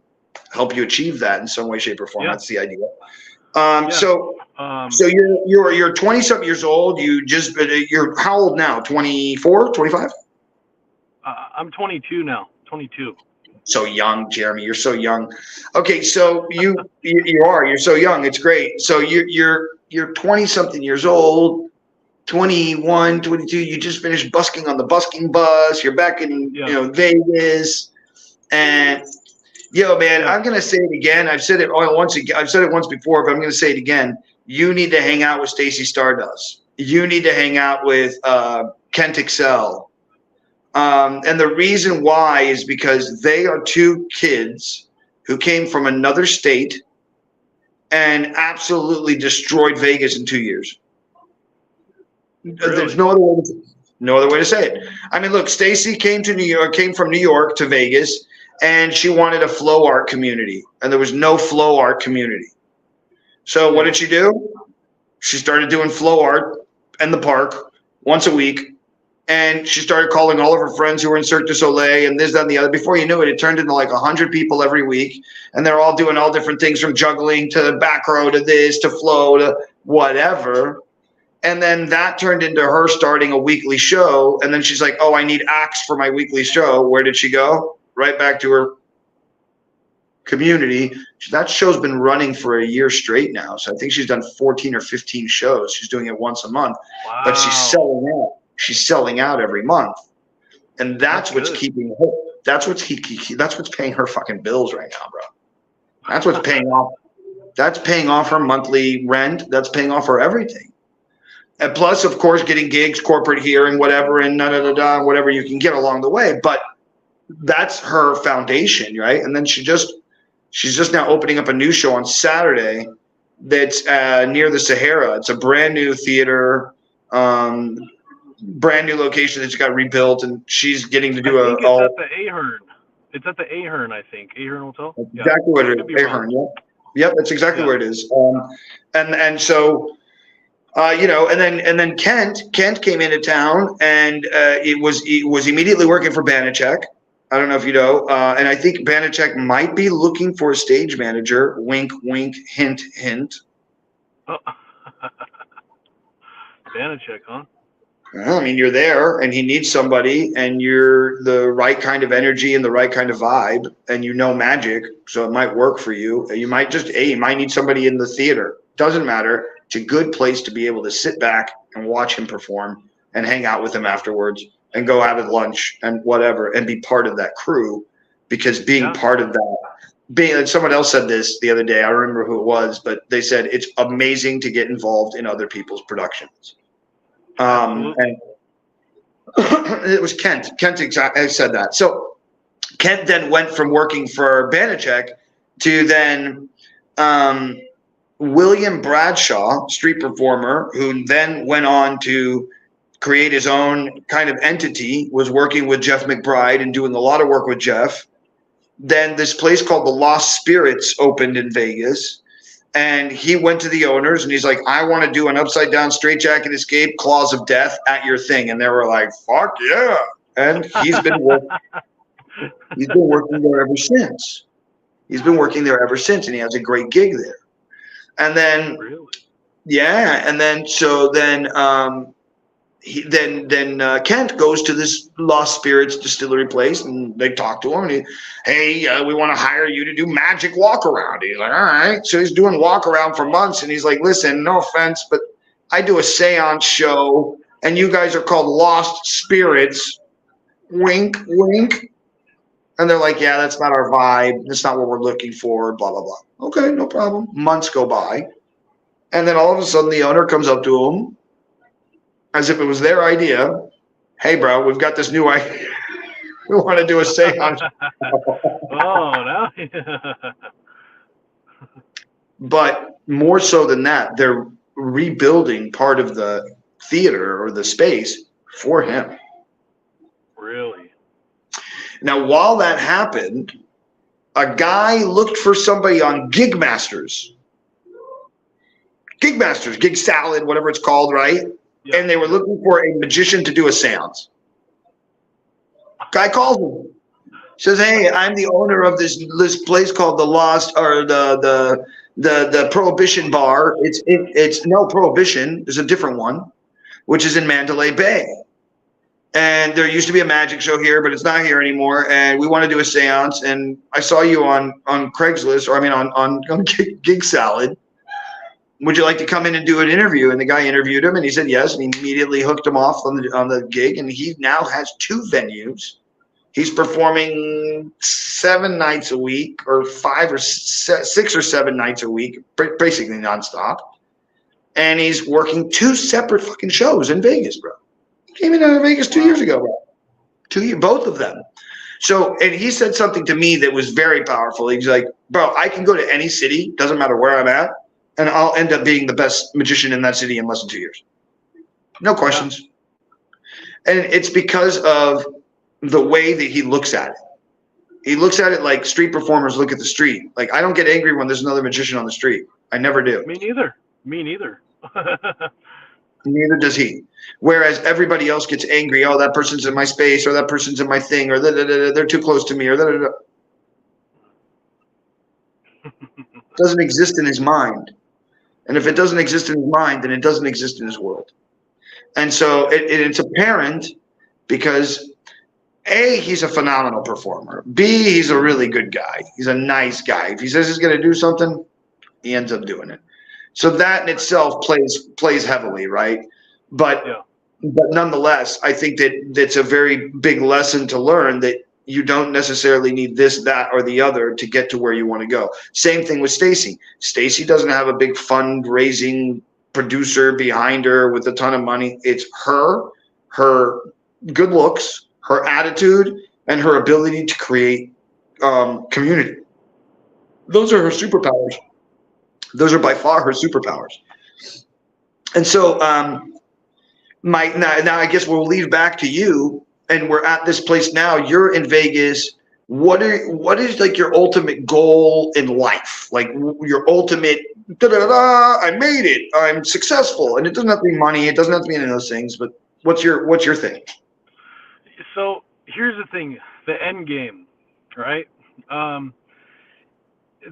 help you achieve that in some way, shape, or form. Yeah. That's the idea. Yeah. So Um, you're 20 something years old. You're how old now? 24, 25? I'm 22 now. 22. So young, Jeremy. You're so young. Okay, so you're so young. It's great. So you're 20 something years old, 21, 22. You just finished busking on the busking bus. You're back in Yeah. Vegas, and man, Yeah. I'm gonna say it again. I've said it once. I've said it once before, but I'm gonna say it again. You need to hang out with Stacey Stardust. You need to hang out with Kent Excel. And the reason why is because they are two kids who came from another state and absolutely destroyed Vegas in 2 years. Really? There's no other way to say it. I mean, look, Stacey came from New York to Vegas, and she wanted a flow art community, and there was no flow art community. So what did she do? She started doing flow art in the park once a week. And she started calling all of her friends who were in Cirque du Soleil and this, that, and the other. Before you knew it, it turned into like 100 people every week. And they're all doing all different things, from juggling to back row to this to flow to whatever. And then that turned into her starting a weekly show. And then she's like, oh, I need acts for my weekly show. Where did she go? Right back to her community. That show's been running for a year straight now. So I think she's done 14 or 15 shows. She's doing it once a month. Wow. But she's selling out. She's selling out every month, and that's what's keeping her. That's what's paying her fucking bills right now, bro. That's what's paying off. That's paying off her monthly rent. That's paying off her everything, and plus, of course, getting gigs, corporate here, and whatever, and whatever you can get along the way. But that's her foundation, right? And then she's just now opening up a new show on Saturday that's near the Sahara. It's a brand new theater. Brand new location that's got rebuilt, and she's getting to do I think it's at the Ahern. It's at the Ahern, I think. Ahern Hotel. Yeah. Exactly what it is. Ahern. Yep. That's exactly where it is. And so, and then Kent came into town, and it was immediately working for Banachek. I don't know if you know, and I think Banachek might be looking for a stage manager. Wink, wink, hint, hint. Oh. Banachek, huh? I mean, you're there, and he needs somebody, and you're the right kind of energy and the right kind of vibe, and magic, so it might work for you. You might need somebody in the theater. Doesn't matter. It's a good place to be able to sit back and watch him perform and hang out with him afterwards and go out at lunch and whatever and be part of that crew, because being part of that, someone else said this the other day. I don't remember who it was, but they said it's amazing to get involved in other people's productions. And it was Kent. Kent said that. So Kent then went from working for Banachek to then William Bradshaw, street performer, who then went on to create his own kind of entity, was working with Jeff McBride and doing a lot of work with Jeff. Then this place called the Lost Spirits opened in Vegas. And he went to the owners and he's like, I want to do an upside down straitjacket escape, claws of death at your thing. And they were like, fuck yeah. And he's been working there ever since. He's been working there ever since, and he has a great gig there. And then, Really? yeah, and then Kent goes to this Lost Spirits distillery place, and they talk to him. And hey, we want to hire you to do magic walk around. He's like, all right. So he's doing walk around for months, and he's like, listen, no offense, but I do a seance show, and you guys are called Lost Spirits. Wink, wink. And they're like, yeah, that's not our vibe. That's not what we're looking for. Blah blah blah. Okay, no problem. Months go by, and then all of a sudden, the owner comes up to him, as if it was their idea. Hey, bro, we've got this new idea. We want to do a seance. Oh, no. But more so than that, they're rebuilding part of the theater or the space for him. Really? Now, while that happened, a guy looked for somebody on Gigmasters, Gig Salad, whatever it's called, right? Yeah. And they were looking for a magician to do a seance. Guy calls him, says, "Hey, I'm the owner of this place called the Lost or the Prohibition Bar. It's no Prohibition. There's a different one, which is in Mandalay Bay. And there used to be a magic show here, but it's not here anymore. And we want to do a seance. And I saw you on Craigslist, or I mean on Gig Salad. Would you like to come in and do an interview?" And the guy interviewed him, and he said yes. And he immediately hooked him off on the gig. And he now has 2 venues. He's performing 7 nights a week, or 5 or 6 or 7 nights a week, basically nonstop. And he's working 2 separate fucking shows in Vegas, bro. He came in out of Vegas 2 years ago, bro. 2 years, both of them. So, and he said something to me that was very powerful. He's like, bro, I can go to any city, doesn't matter where I'm at, and I'll end up being the best magician in that city in less than 2 years. No questions. And it's because of the way that he looks at it. He looks at it like street performers look at the street. Like, I don't get angry when there's another magician on the street. I never do. Me neither. Neither does he. Whereas everybody else gets angry. Oh, that person's in my space, or that person's in my thing, or they're too close to me, or doesn't exist in his mind. And if it doesn't exist in his mind, then it doesn't exist in his world. And so it's apparent because A, he's a phenomenal performer. B, he's a really good guy. He's a nice guy. If he says he's going to do something, he ends up doing it. So that in itself plays heavily, right? But nonetheless, I think that's a very big lesson to learn, that you don't necessarily need this, that, or the other to get to where you want to go. Same thing with Stacy. Stacy doesn't have a big fundraising producer behind her with a ton of money. It's her good looks, her attitude, and her ability to create community. Those are her superpowers. Those are by far her superpowers. And so now I guess we'll lead back to you, and we're at this place now. You're in Vegas. What is like your ultimate goal in life? Like your ultimate I made it. I'm successful. And it doesn't have to be money. It doesn't have to be any of those things, but what's your thing? So here's the thing, the end game, right?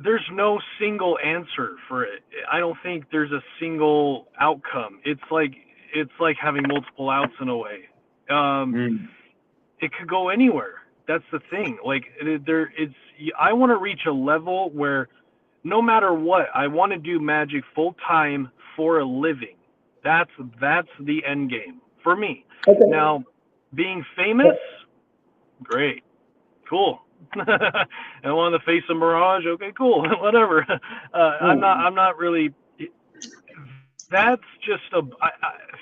There's no single answer for it. I don't think there's a single outcome. It's like having multiple outs in a way. It could go anywhere. That's the thing. Like I want to reach a level where no matter what, I want to do magic full time for a living. That's the end game for me. Okay. Now, being famous, great, cool. I want to face a mirage. Okay, cool, whatever. I'm not really. That's just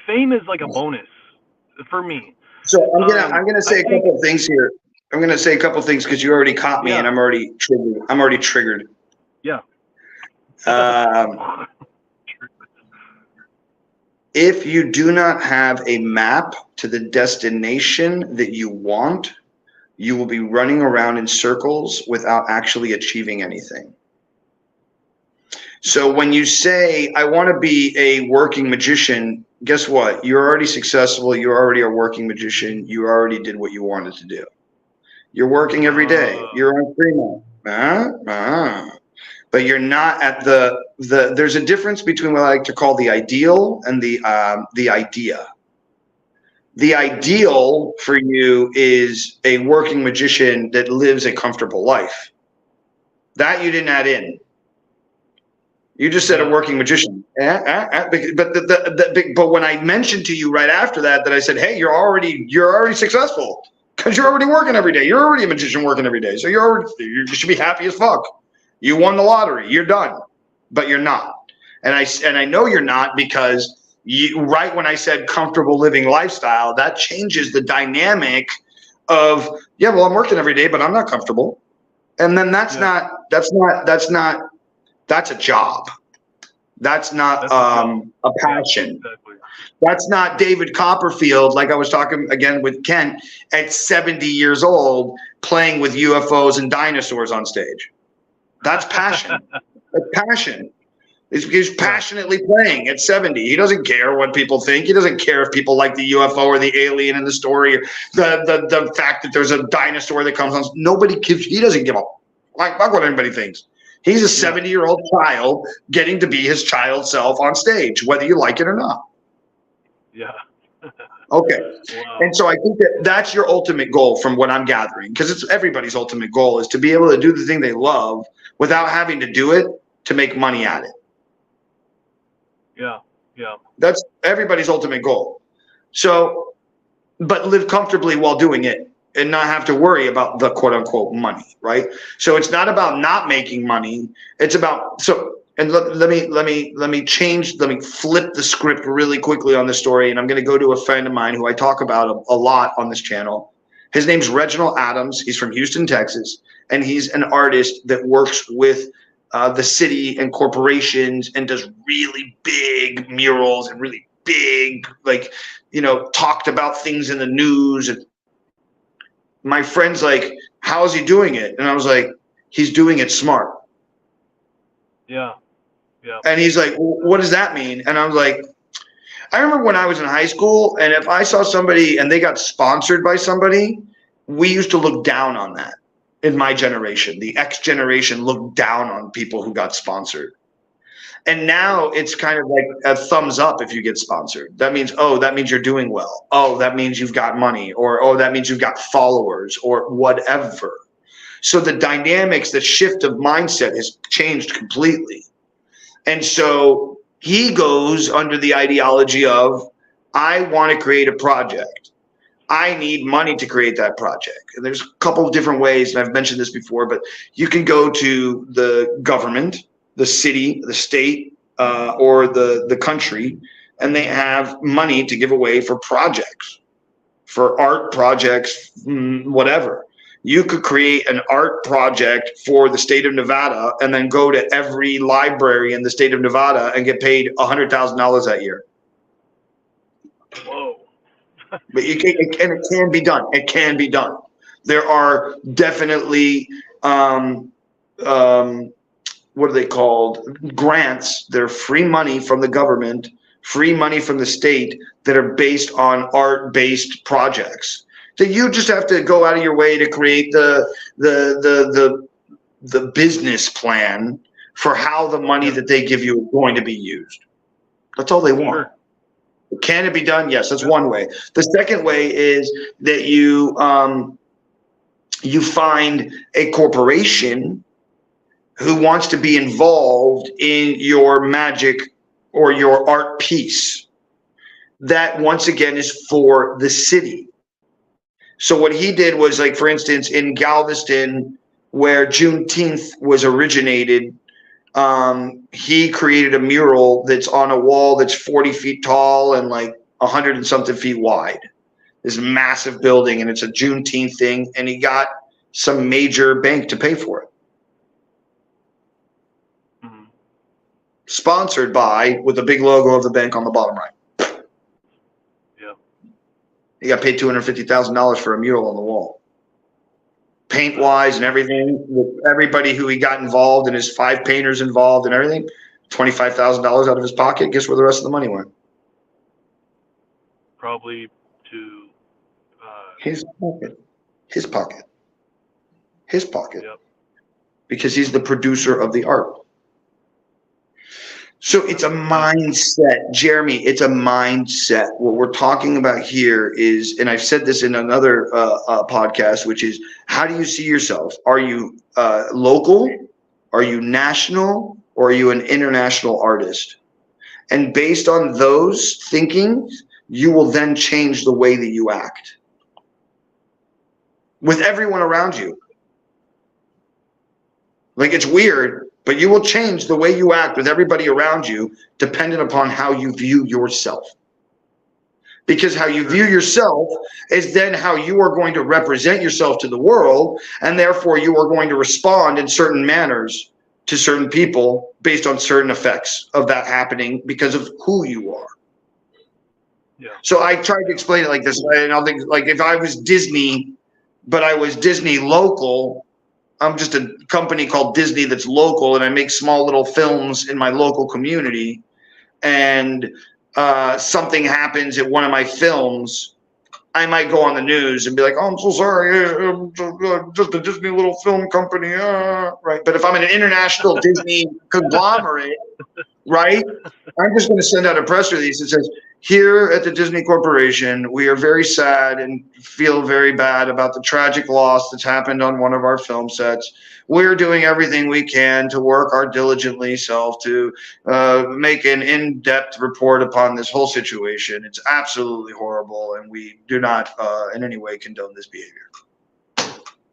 fame is like a bonus for me. So I'm gonna say a couple of things here. I'm gonna say a couple of things because you already caught me, and I'm already triggered. Yeah. If you do not have a map to the destination that you want, you will be running around in circles without actually achieving anything. So when you say, I want to be a working magician, guess what? You're already successful. You already are a working magician. You already did what you wanted to do. You're working every day. You're on Fremont. But you're not at the. There's a difference between what I like to call the ideal and the idea. The ideal for you is a working magician that lives a comfortable life. That you didn't add in. You just said a working magician. But when I mentioned to you right after that I said, hey, you're already successful because you're already working every day. You're already a magician working every day. So you should be happy as fuck. You won the lottery. You're done. But you're not. And I know you're not because right when I said comfortable living lifestyle, that changes the dynamic of, yeah, well, I'm working every day, but I'm not comfortable. And then that's a job. That's not a passion. Exactly. That's not David Copperfield, like I was talking again with Kent, at 70 years old playing with UFOs and dinosaurs on stage. That's passion. That's passion. He's passionately playing at 70. He doesn't care what people think. He doesn't care if people like the UFO or the alien in the story, the fact that there's a dinosaur that comes on. He doesn't give a fuck what anybody thinks. He's a 70-year-old child getting to be his child self on stage, whether you like it or not. Yeah. Okay. Wow. And so I think that's your ultimate goal from what I'm gathering, because it's everybody's ultimate goal is to be able to do the thing they love without having to do it to make money at it. Yeah. Yeah. That's everybody's ultimate goal. So, but live comfortably while doing it and not have to worry about the quote unquote money, right? So it's not about not making money. It's about, and let me flip the script really quickly on this story. And I'm going to go to a friend of mine who I talk about a lot on this channel. His name's Reginald Adams. He's from Houston, Texas. And he's an artist that works with the city and corporations and does really big murals and really big, talked about things in the news. And my friend's like, how's he doing it? And I was like, he's doing it smart. Yeah. Yeah. And he's like, well, what does that mean? And I was like, I remember when I was in high school, and if I saw somebody and they got sponsored by somebody, we used to look down on that. In my generation, the X generation looked down on people who got sponsored. And now it's kind of like a thumbs up if you get sponsored. That means you're doing well. Oh, that means you've got money, or oh, that means you've got followers or whatever. So the dynamics, the shift of mindset has changed completely. And so he goes under the ideology of, I want to create a project. I need money to create that project. And there's a couple of different ways, and I've mentioned this before, but you can go to the government, the city, the state, or the country, and they have money to give away for projects, for art projects, whatever. You could create an art project for the state of Nevada and then go to every library in the state of Nevada and get paid $100,000 that year. Whoa. But it can be done. It can be done. There are definitely what are they called? Grants. They're free money from the government, free money from the state that are based on art-based projects. So you just have to go out of your way to create the business plan for how the money that they give you is going to be used. That's all they want. Sure. Can it be done? Yes, that's one way. The second way is that you find a corporation who wants to be involved in your magic or your art piece. That, once again, is for the city. So what he did was, like, for instance, in Galveston, where Juneteenth was originated, he created a mural that's on a wall that's 40 feet tall and like 100 and something feet wide. This massive building, and it's a Juneteenth thing, and he got some major bank to pay for it. Mm-hmm. Sponsored by, with a big logo of the bank on the bottom right. Yeah. He got paid $250,000 for a mural on the wall. Paint wise and everything, with everybody who he got involved and his 5 painters involved and everything, $25,000 out of his pocket. Guess where the rest of the money went? Probably to His pocket. His pocket. His pocket. Yep. because he's the producer of the art. So it's a mindset, Jeremy. It's a mindset. What we're talking about here is, and I've said this in another podcast, which is, how do you see yourself? Are you local? Are you national? Or are you an international artist? And based on those thinkings, you will then change the way that you act with everyone around you. Like, it's weird, but you will change the way you act with everybody around you dependent upon how you view yourself. Because how you view yourself is then how you are going to represent yourself to the world, and therefore you are going to respond in certain manners to certain people based on certain effects of that happening because of who you are. Yeah. So I tried to explain it like this, and I'll think, like, if I was Disney, but I was Disney local, I'm just a company called Disney that's local, and I make small little films in my local community, and something happens at one of my films, I might go on the news and be like, "Oh, I'm so sorry, just a Disney little film company," right? But if I'm an international Disney conglomerate, right, I'm just going to send out a press release that says, "Here at the Disney Corporation, we are very sad and feel very bad about the tragic loss that's happened on one of our film sets. We're doing everything we can to work our diligently self to make an in-depth report upon this whole situation. It's absolutely horrible, and we do not in any way condone this behavior."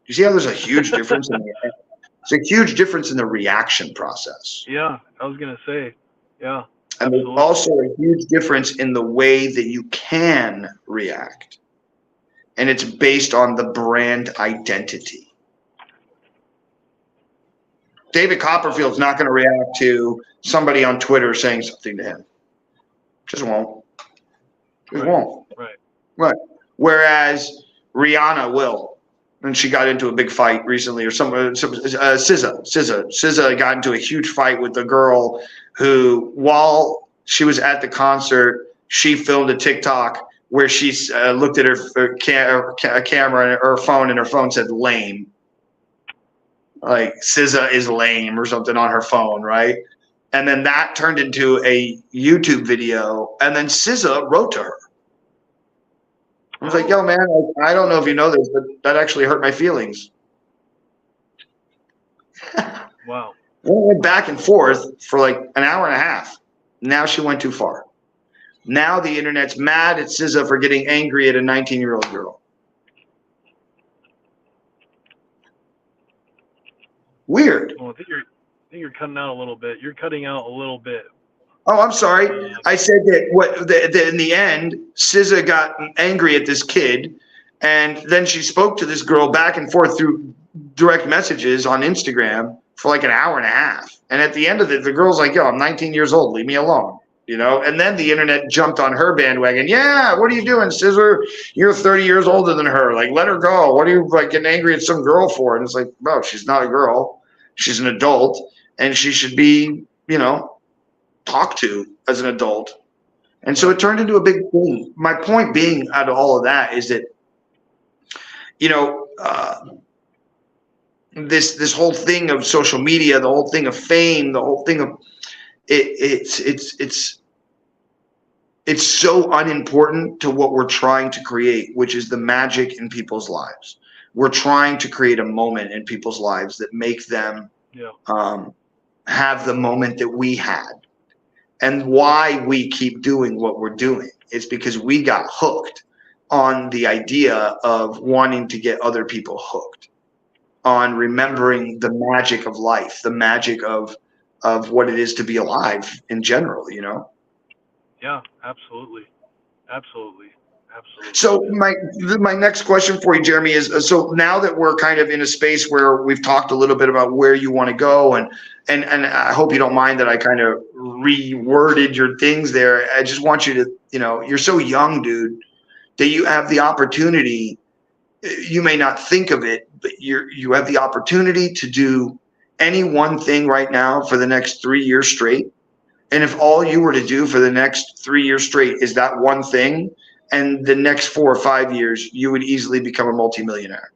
You see how there's a huge difference it's a huge difference in the reaction process. Yeah, I was gonna say, yeah. And there's also a huge difference in the way that you can react. And it's based on the brand identity. David Copperfield's not going to react to somebody on Twitter saying something to him. Just won't. Just won't. Right. Whereas Rihanna will. And she got into a big fight recently, or SZA got into a huge fight with the girl who, while she was at the concert, she filmed a TikTok where she looked at her camera and her phone, and her phone said "lame," like SZA is lame or something on her phone, right? And then that turned into a YouTube video, and then SZA wrote to her. I was like, "Yo, man, I don't know if you know this, but that actually hurt my feelings." Wow. We went back and forth for like an hour and a half. Now she went too far. Now the internet's mad at SZA for getting angry at a 19-year-old girl. Weird. Well, I think you're cutting out a little bit. You're cutting out a little bit. Oh, I'm sorry. I said that in the end, SZA got angry at this kid, and then she spoke to this girl back and forth through direct messages on Instagram for like an hour and a half. And at the end of it, the girl's like, "Yo, I'm 19 years old. Leave me alone." You know? And then the internet jumped on her bandwagon. "Yeah, what are you doing, SZA? You're 30 years older than her. Like, let her go. What are you like getting angry at some girl for?" And it's like, bro, she's not a girl. She's an adult, and she should be, talked to as an adult. And so it turned into a big thing. My point being out of all of that is that, this whole thing of social media, the whole thing of fame, the whole thing of it's so unimportant to what we're trying to create, which is the magic in people's lives. We're trying to create a moment in people's lives that make them have the moment that we had. And why we keep doing what we're doing is because we got hooked on the idea of wanting to get other people hooked on remembering the magic of life, the magic of what it is to be alive in general, Yeah, absolutely. So my next question for you, Jeremy, is so now that we're kind of in a space where we've talked a little bit about where you want to go, and I hope you don't mind that I kind of reworded your things there. I just want you to, you're so young, dude, that you have the opportunity. You may not think of it, but you have the opportunity to do any one thing right now for the next 3 years straight. And if all you were to do for the next 3 years straight is that one thing, and the next 4 or 5 years, you would easily become a multimillionaire.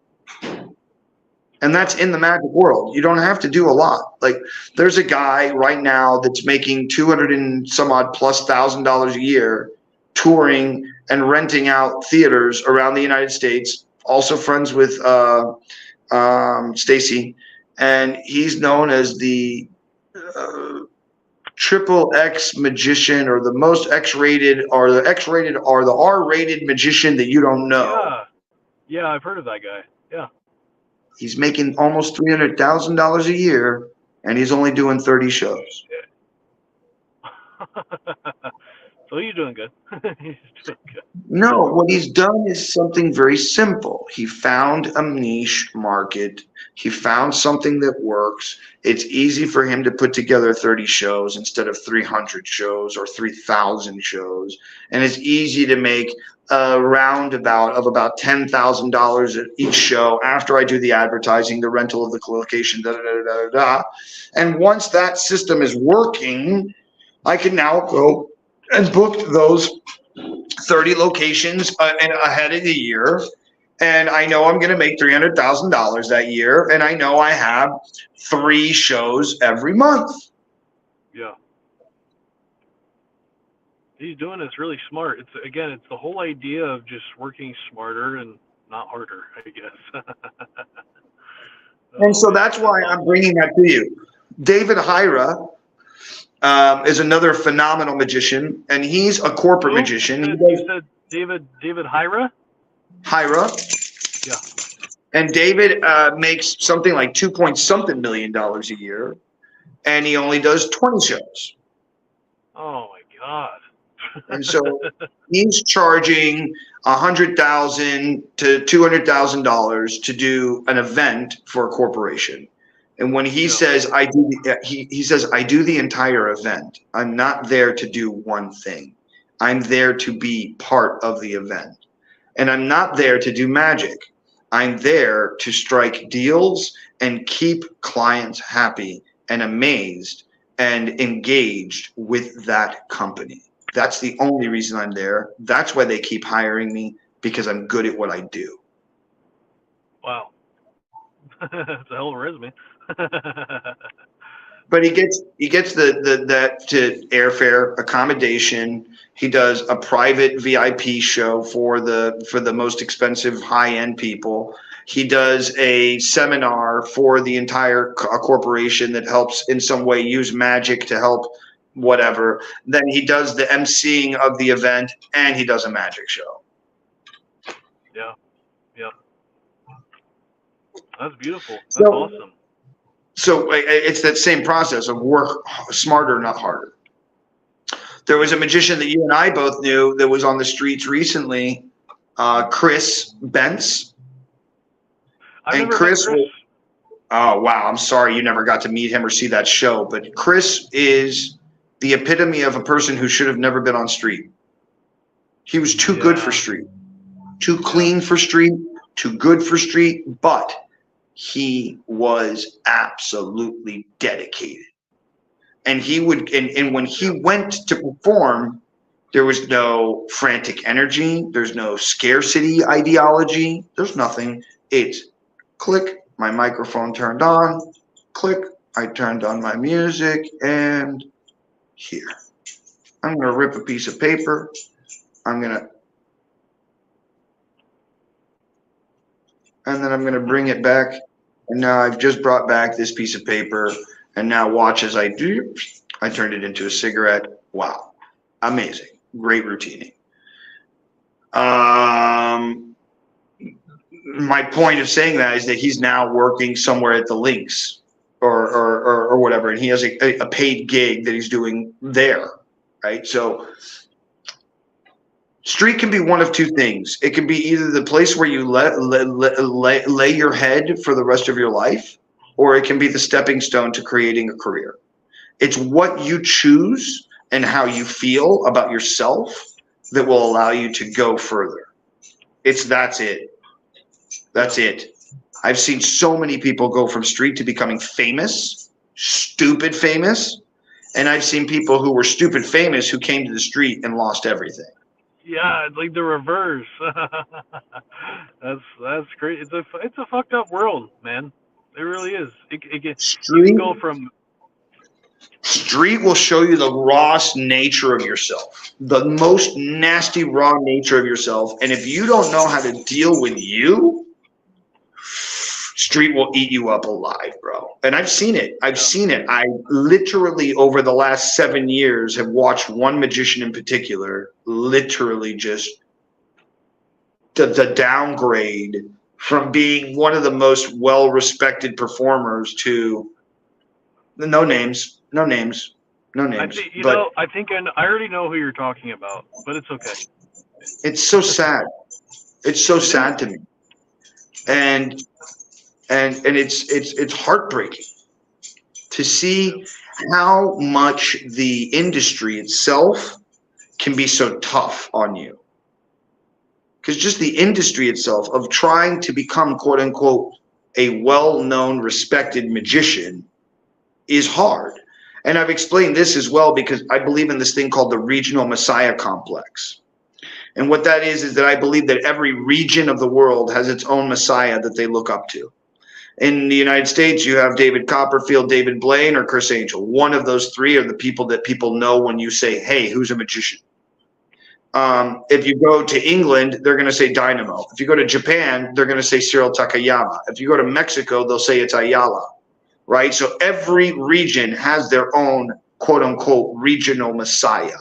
And that's in the magic world. You don't have to do a lot. Like there's a guy right now that's making 200 and some odd plus $1,000 a year touring and renting out theaters around the United States. Also friends with Stacy, and he's known as the triple X magician, or the most X-rated, or the X-rated, or the R-rated magician that you don't know. Yeah, I've heard of that guy. Yeah. He's making almost $300,000 a year, and he's only doing 30 shows. So he's doing good. He's doing good. No, what he's done is something very simple. He found a niche market. He found something that works. It's easy for him to put together 30 shows instead of 300 shows or 3,000 shows. And it's easy to make a roundabout of about $10,000 at each show after I do the advertising, the rental of the location, da da da da da. And once that system is working, I can now go and book those 30 locations ahead of the year. And I know I'm going to make $300,000 that year. And I know I have 3 shows every month. Yeah. He's doing this really smart. It's the whole idea of just working smarter and not harder, I guess. And so that's why I'm bringing that to you. David Hyra is another phenomenal magician, and he's a corporate magician. You said David Hyra? Hyra. Yeah. And David makes something like $2 million a year, and he only does 20 shows. Oh my God. And so he's charging $100,000 to $200,000 to do an event for a corporation. And when he says he says I do the entire event, I'm not there to do one thing. I'm there to be part of the event. And I'm not there to do magic. I'm there to strike deals and keep clients happy and amazed and engaged with that company. That's the only reason I'm there. That's why they keep hiring me, because I'm good at what I do. Wow. That's a hell of a resume. But he gets that to airfare, accommodation. He does a private VIP show for the most expensive high-end people. He does a seminar for the entire corporation that helps in some way use magic to help whatever. Then he does the emceeing of the event, and he does a magic show. Yeah. That's beautiful. That's awesome. So it's that same process of work smarter, not harder. There was a magician that you and I both knew that was on the streets recently, Chris Bentz. And Chris. Oh, wow. I'm sorry you never got to meet him or see that show. But Chris is the epitome of a person who should have never been on street. He was too good for street, too clean for street, too good for street, but he was absolutely dedicated. And he would, and when he went to perform, there was no frantic energy. There's no scarcity ideology. There's nothing. It's click, my microphone turned on, click, I turned on my music, and here. I'm going to rip a piece of paper. And then I'm going to bring it back. And now I've just brought back this piece of paper. And now watch as I do. I turned it into a cigarette. Wow. Amazing. Great routining. My point of saying that is that he's now working somewhere at the Links or whatever. And he has a paid gig that he's doing there. Right. So street can be one of two things. It can be either the place where you lay your head for the rest of your life, or it can be the stepping stone to creating a career. It's what you choose and how you feel about yourself that will allow you to go further. That's it. That's it. I've seen so many people go from street to becoming famous, stupid famous, and I've seen people who were stupid famous who came to the street and lost everything. Yeah, it's like the reverse. That's great. It's a fucked up world, man. It really is. You can Street go from Street will show you the rawest nature of yourself, the most nasty, raw nature of yourself. And if you don't know how to deal with you, Street will eat you up alive, bro. And I've seen it. I've seen it. I literally, over the last 7 years, have watched one magician in particular literally just the downgrade from being one of the most well-respected performers to no names. I think I already know who you're talking about, but it's okay. It's so sad. It's so sad to me, and it's heartbreaking to see how much the industry itself can be so tough on you. Because just the industry itself of trying to become, quote unquote, a well-known, respected magician is hard. And I've explained this as well because I believe in this thing called the regional messiah complex. And what that is that I believe that every region of the world has its own messiah that they look up to. In the United States, you have David Copperfield, David Blaine, or Chris Angel. One of those three are the people that people know when you say, hey, who's a magician? If you go to England, they're going to say Dynamo. If you go to Japan, they're going to say Cyril Takayama. If you go to Mexico, they'll say it's Ayala. Right? So every region has their own quote unquote regional messiah.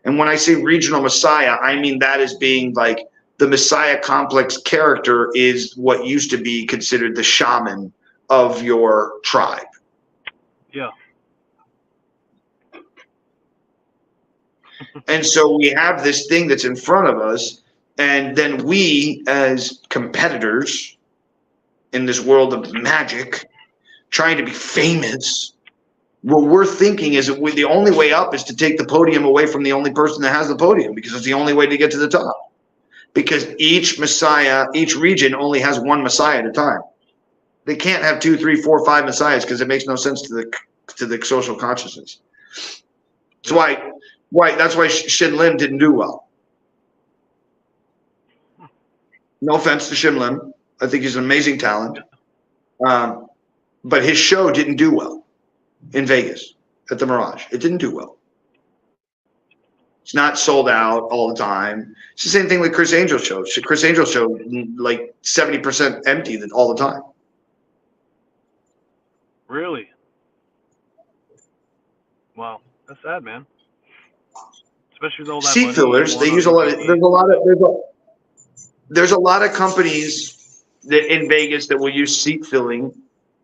And when I say regional messiah, I mean that as being like the messiah complex character is what used to be considered the shaman of your tribe. Yeah. And so we have this thing that's in front of us, and then we as competitors in this world of magic, trying to be famous, what we're thinking is that the only way up is to take the podium away from the only person that has the podium, because it's the only way to get to the top. Because each messiah, each region only has one messiah at a time. They can't have 2, 3, 4, 5 messiahs because it makes no sense to the social consciousness. That's why Shin Lim didn't do well. No offense to Shin Lim, I think he's an amazing talent. But his show didn't do well in Vegas at the Mirage. It didn't do well. It's not sold out all the time. It's the same thing with Chris Angel's show. Chris Angel's show, like 70% empty all the time. Really? Wow, that's sad, man. Especially with all that seat fillers. They use a lot of. There's a lot of companies that in Vegas that will use seat filling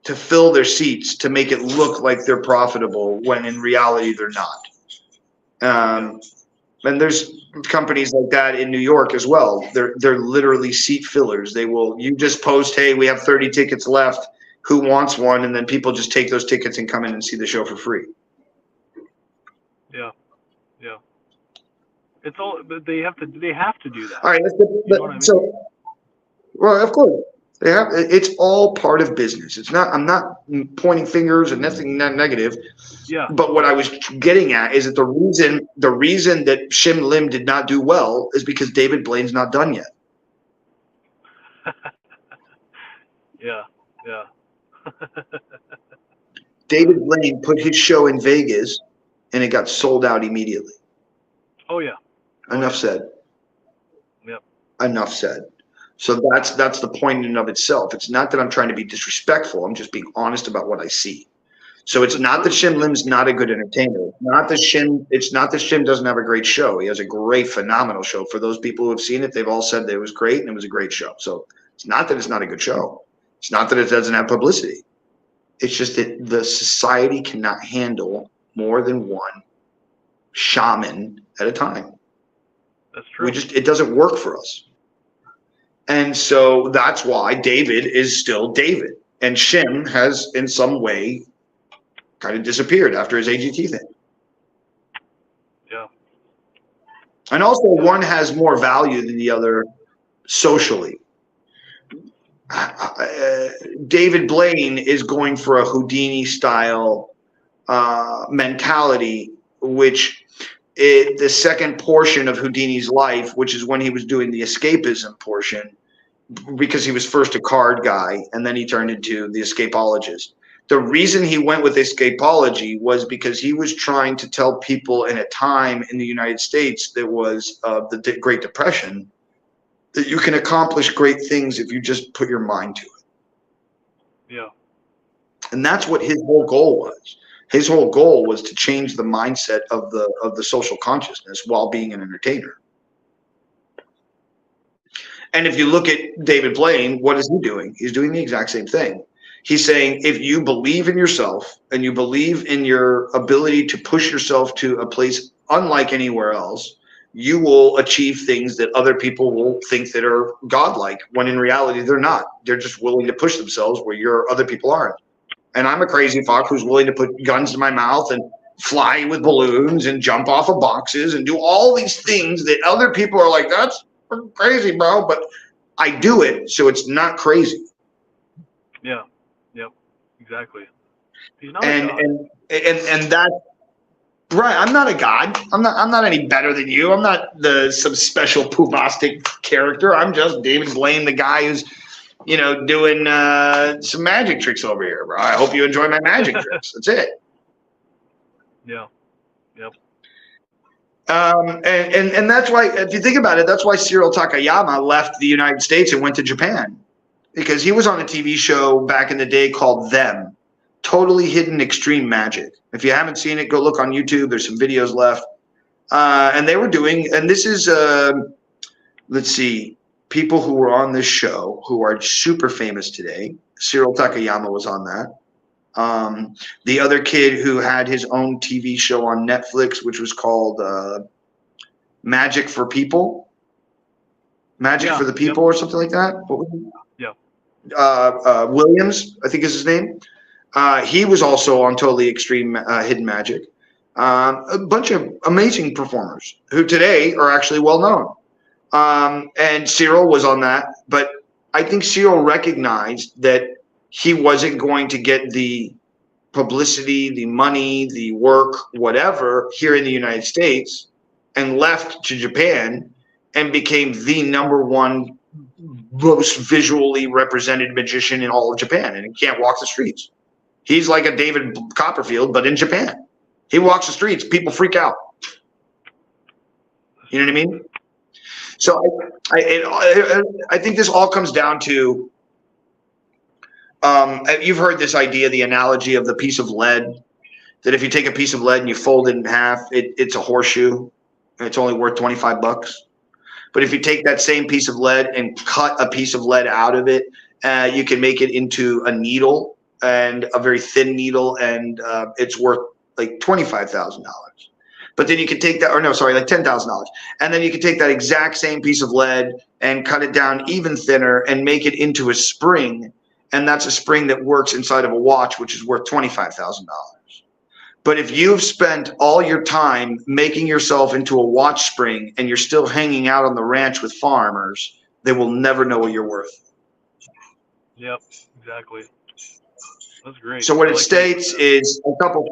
to fill their seats to make it look like they're profitable when in reality they're not. And there's companies like that in New York as well. They're literally seat fillers. You just post, hey, we have 30 tickets left. Who wants one? And then people just take those tickets and come in and see the show for free. Yeah. It's all, but they have to do that. All right, well, of course. It's all part of business. It's not. I'm not pointing fingers and nothing negative. Yeah. But what I was getting at is that the reason that Shin Lim did not do well is because David Blaine's not done yet. Yeah. David Blaine put his show in Vegas, and it got sold out immediately. Oh yeah. Enough said. Yep. Enough said. So that's the point in and of itself. It's not that I'm trying to be disrespectful. I'm just being honest about what I see. So it's not that Shin Lim's not a good entertainer. It's not that Shin doesn't have a great show. He has a great, phenomenal show. For those people who have seen it, they've all said that it was great and it was a great show. So it's not that it's not a good show. It's not that it doesn't have publicity. It's just that the society cannot handle more than one shaman at a time. That's true. It doesn't work for us. And so that's why David is still David. And Shin has, in some way, kind of disappeared after his AGT thing. Yeah. And also, one has more value than the other socially. David Blaine is going for a Houdini-style mentality, which the second portion of Houdini's life, which is when he was doing the escapism portion, because he was first a card guy and then he turned into the escapologist. The reason he went with escapology was because he was trying to tell people in a time in the United States that was the Great Depression that you can accomplish great things if you just put your mind to it. Yeah. And that's what his whole goal was. His whole goal was to change the mindset of the social consciousness while being an entertainer. And if you look at David Blaine, what is he doing? He's doing the exact same thing. He's saying, if you believe in yourself and you believe in your ability to push yourself to a place unlike anywhere else, you will achieve things that other people will think that are godlike, when in reality they're not. They're just willing to push themselves where other people aren't. And I'm a crazy fuck who's willing to put guns to my mouth and fly with balloons and jump off of boxes and do all these things that other people are like, that's crazy, bro. But I do it, so it's not crazy. Yeah. Yep. Exactly. He's not and, a god. and that, right. I'm not a god. I'm not any better than you. I'm not some special poobastic character. I'm just David Blaine, the guy who's, doing some magic tricks over here, bro. I hope you enjoy my magic tricks. That's it. Yeah. Yep. And that's why, if you think about it, that's why Cyril Takayama left the United States and went to Japan, because he was on a TV show back in the day called Them, Totally Hidden Extreme Magic. If you haven't seen it, go look on YouTube. There's some videos left. And they were doing, and this is, let's see, people who were on this show who are super famous today. Cyril Takayama was on that. The other kid who had his own TV show on Netflix, which was called Magic for People, Magic for the People, or something like that. What was it? Yeah. Williams, I think is his name. He was also on Totally Extreme Hidden Magic. A bunch of amazing performers who today are actually well known. And Cyril was on that, but I think Cyril recognized that he wasn't going to get the publicity, the money, the work, whatever, here in the United States, and left to Japan and became the #1 most visually represented magician in all of Japan, and he can't walk the streets. He's like a David Copperfield, but in Japan. He walks the streets, people freak out. You know what I mean? So I think this all comes down to, you've heard this idea, the analogy of the piece of lead, that if you take a piece of lead and you fold it in half, it's a horseshoe, and it's only worth $25. But if you take that same piece of lead and cut a piece of lead out of it, you can make it into a needle, and a very thin needle, and it's worth like $25,000. But then you can take that, or no, sorry, like $10,000. And then you can take that exact same piece of lead and cut it down even thinner and make it into a spring. And that's a spring that works inside of a watch, which is worth $25,000. But if you've spent all your time making yourself into a watch spring and you're still hanging out on the ranch with farmers, they will never know what you're worth. Yep, exactly. That's great. So what it states is a couple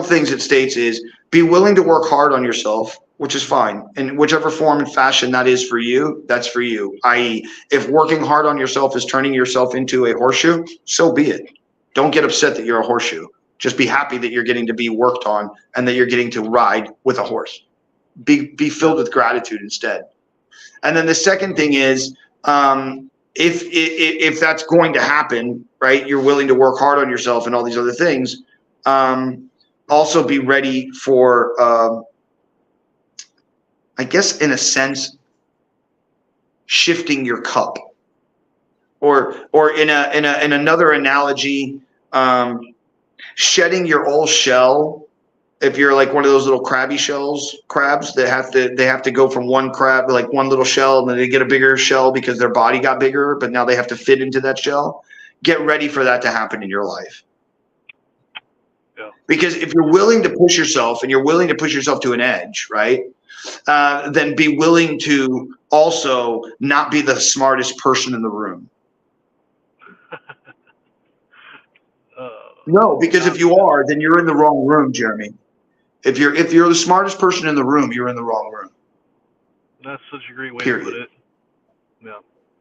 things it states is, be willing to work hard on yourself, which is fine. In whichever form and fashion that is for you, that's for you. I.e., if working hard on yourself is turning yourself into a horseshoe, so be it. Don't get upset that you're a horseshoe. Just be happy that you're getting to be worked on and that you're getting to ride with a horse. Be filled with gratitude instead. And then the second thing is, if that's going to happen, right, you're willing to work hard on yourself and all these other things, also be ready for, I guess in a sense, shifting your cup, or in another analogy, shedding your old shell. If you're like one of those little crabs that they have to go from one crab, like one little shell, and then they get a bigger shell because their body got bigger, but now they have to fit into that shell. Get ready for that to happen in your life. Yeah. Because if you're willing to push yourself and you're willing to push yourself to an edge, right, then be willing to also not be the smartest person in the room. No, because if you are, then you're in the wrong room, Jeremy. If you're the smartest person in the room, you're in the wrong room. That's such a great way Period. to put it. Yeah.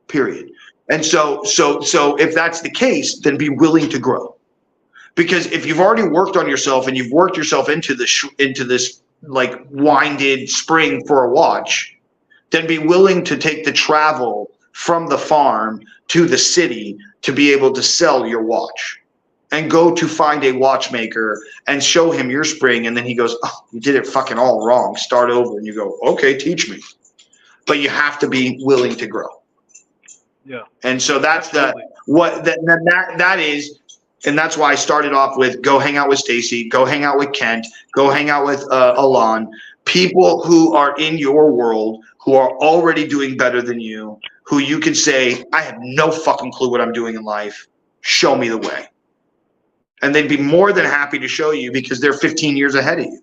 period. And so if that's the case, then be willing to grow. Because if you've already worked on yourself and you've worked yourself into this like winded spring for a watch, then be willing to take the travel from the farm to the city to be able to sell your watch, and go to find a watchmaker and show him your spring. And then he goes, oh, you did it fucking all wrong. Start over. And you go, okay, teach me. But you have to be willing to grow. Yeah. And so that's Absolutely. that is. And that's why I started off with go hang out with Stacy, go hang out with Kent, go hang out with Alon, people who are in your world, who are already doing better than you, who you can say, I have no fucking clue what I'm doing in life. Show me the way. And they'd be more than happy to show you because they're 15 years ahead of you,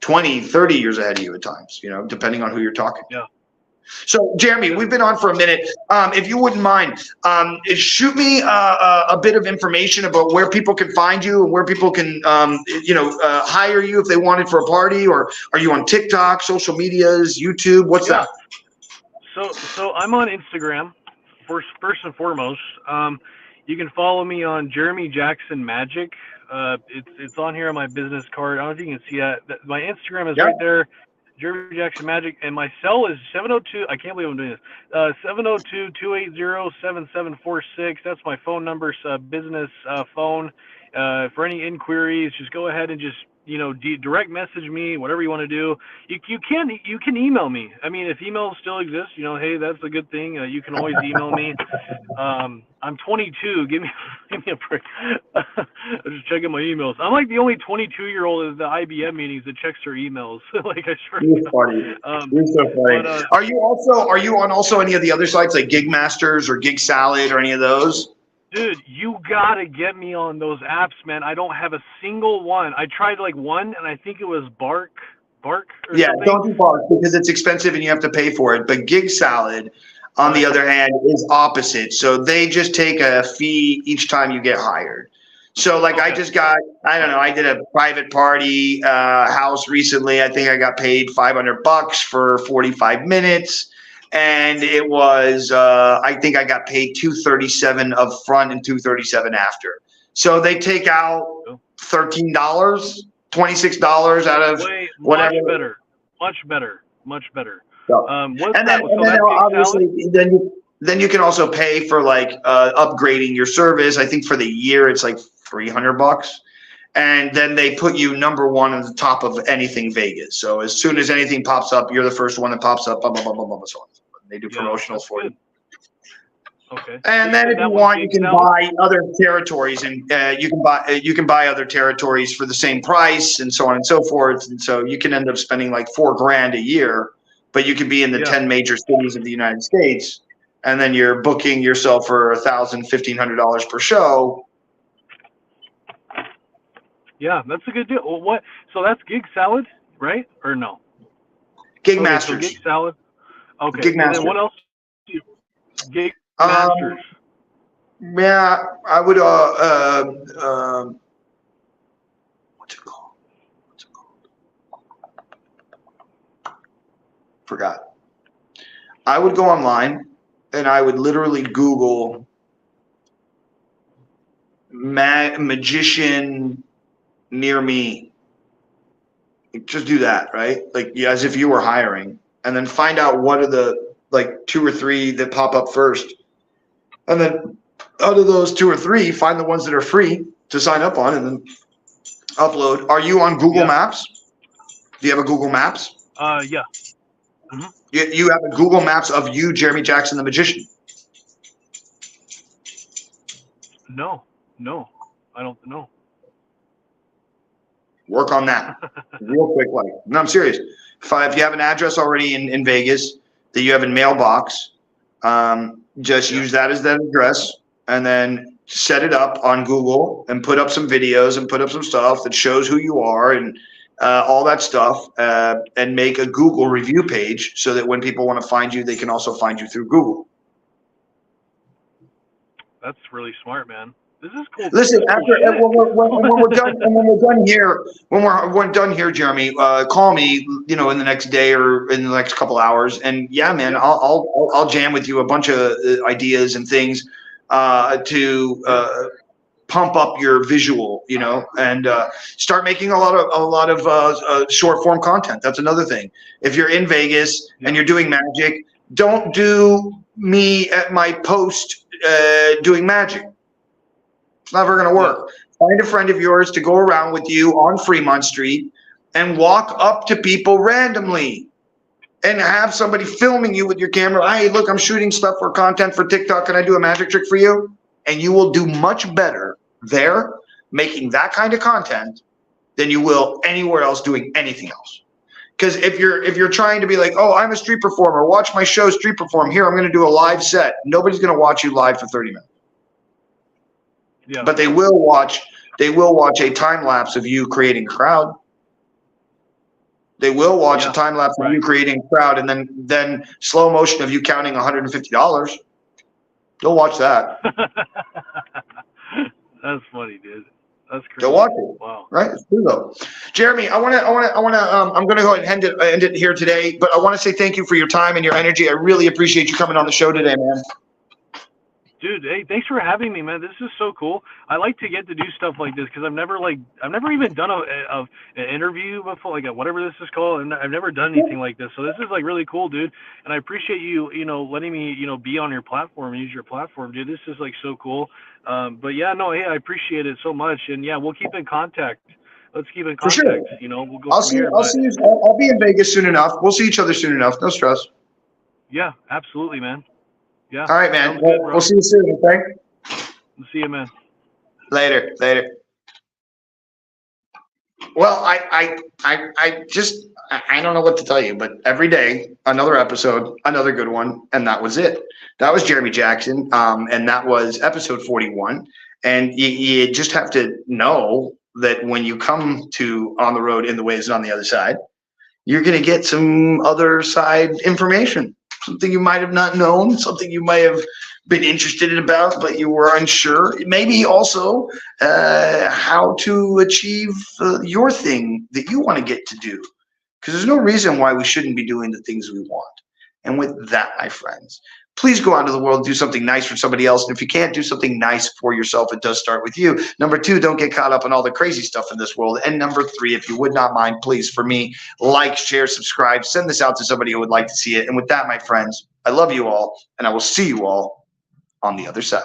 20, 30 years ahead of you at times, depending on who you're talking to. Yeah. So, Jeremy, we've been on for a minute. If you wouldn't mind, shoot me a bit of information about where people can find you and where people can, hire you if they wanted for a party, or are you on TikTok, social medias, YouTube? What's that? So I'm on Instagram, first and foremost. You can follow me on Jeremy Jackson Magic. It's on here on my business card. I don't know if you can see that. My Instagram is right there, Jeremy Jackson Magic, and my cell is 702. I can't believe I'm doing this. 702-280-7746. That's my phone number, business phone. For any inquiries, just go ahead and just direct message me, whatever you want to do. You can email me. I mean, if emails still exist, hey, that's a good thing. You can always email me. I'm 22. Give me a break. I'm just checking my emails. I'm like the only 22-year-old at the IBM meetings that checks their emails. Like I sure. You're funny. You're so funny. But, are you on any of the other sites like Gig Masters or Gig Salad or any of those? Dude, you gotta get me on those apps, man. I don't have a single one. I tried like one, and I think it was Bark or something. Don't do Bark because it's expensive and you have to pay for it. But Gig Salad, on the other hand, is opposite. So they just take a fee each time you get hired. So like I just got, I did a private party house recently. I think I got paid $500 for 45 minutes. And it was, I think I got paid $237 up front and $237 after. So they take out $13, $26 out of whatever. Much better. So, and then obviously, then you can also pay for like upgrading your service. I think for the year it's like $300. And then they put you number one on the top of anything Vegas. So as soon as anything pops up, you're the first one that pops up. Blah, blah, blah, blah, blah, so on. They do promotionals for you. Okay. And then if you want, you can buy other territories, and you can buy other territories for the same price, and so on and so forth. And so you can end up spending like $4,000 a year, but you could be in the 10 major cities of the United States, and then you're booking yourself for $1,000, $1,500 per show. Yeah, that's a good deal. Well, what? So that's Gig Salad, right? Or no? Gig Masters. So Gig Salad. Okay. Gig Masters. And then what else? Gig Masters. Yeah, I would. What's it called? Forgot. I would go online and I would literally Google magician near me. Just do that, right? Like as if you were hiring, and then find out what are the like 2 or 3 that pop up first, and then out of those 2 or 3, find the ones that are free to sign up on, and then upload. Are you on Google Maps? Do you have a Google Maps? Yeah. Mm-hmm. You have a Google Maps of you, Jeremy Jackson, the magician? No, I don't know. Work on that real quick. No, I'm serious. If you have an address already in Vegas that you have in mailbox, just use that as that address, and then set it up on Google and put up some videos and put up some stuff that shows who you are and all that stuff, and make a Google review page so that when people want to find you, they can also find you through Google. That's really smart, man. This is cool. Listen, This is cool after shit. when we're done, and when we're done here, when we're done here, Jeremy, call me, in the next day or in the next couple hours, and yeah, man, Yeah. I'll jam with you a bunch of ideas and things to pump up your visual, and start making a lot of short form content. That's another thing. If you're in Vegas and you're doing magic, don't do me at my post doing magic. It's never going to work. Find a friend of yours to go around with you on Fremont Street and walk up to people randomly and have somebody filming you with your camera. Hey, look, I'm shooting stuff for content for TikTok. Can I do a magic trick for you? And you will do much better there making that kind of content than you will anywhere else doing anything else. Because if you're trying to be like, oh, I'm a street performer, watch my show street perform. Here, I'm going to do a live set. Nobody's going to watch you live for 30 minutes. Yeah. But they will watch a time lapse of you creating a crowd. They will watch a time lapse of you creating a crowd, and then slow motion of you counting $150. They'll watch that. That's funny, dude. That's crazy. They'll watch it. Wow. Right? It's true though. Jeremy, I'm gonna go ahead and end it here today, but I want to say thank you for your time and your energy. I really appreciate you coming on the show today, man. Dude, hey, thanks for having me, man. This is so cool. I like to get to do stuff like this because I've never even done an interview before, like whatever this is called, and I've never done anything like this. So this is like really cool, dude. And I appreciate you, letting me, be on your platform and use your platform, dude. This is like so cool. But yeah, no, hey, I appreciate it so much, and yeah, we'll keep in contact. Let's keep in contact. For sure. We'll go I'll from see here. you. I'll be in Vegas soon enough. We'll see each other soon enough. No stress. Yeah, absolutely, man. Yeah. All right, man. Good, we'll see you soon. Okay. We'll see you, man. Later. Well, I don't know what to tell you, but every day, another episode, another good one, and that was it. That was Jeremy Jackson, and that was episode 41. And you just have to know that when you come to On the Road in the Waves and on the Other Side, you're going to get some other side information, something you might have not known, something you might have been interested about, but you were unsure. Maybe also how to achieve your thing that you want to get to do. Because there's no reason why we shouldn't be doing the things we want. And with that, my friends, please go out into the world and do something nice for somebody else. And if you can't do something nice for yourself, it does start with you. Number 2, don't get caught up in all the crazy stuff in this world. And number 3, if you would not mind, please, for me, like, share, subscribe, send this out to somebody who would like to see it. And with that, my friends, I love you all, and I will see you all on the other side.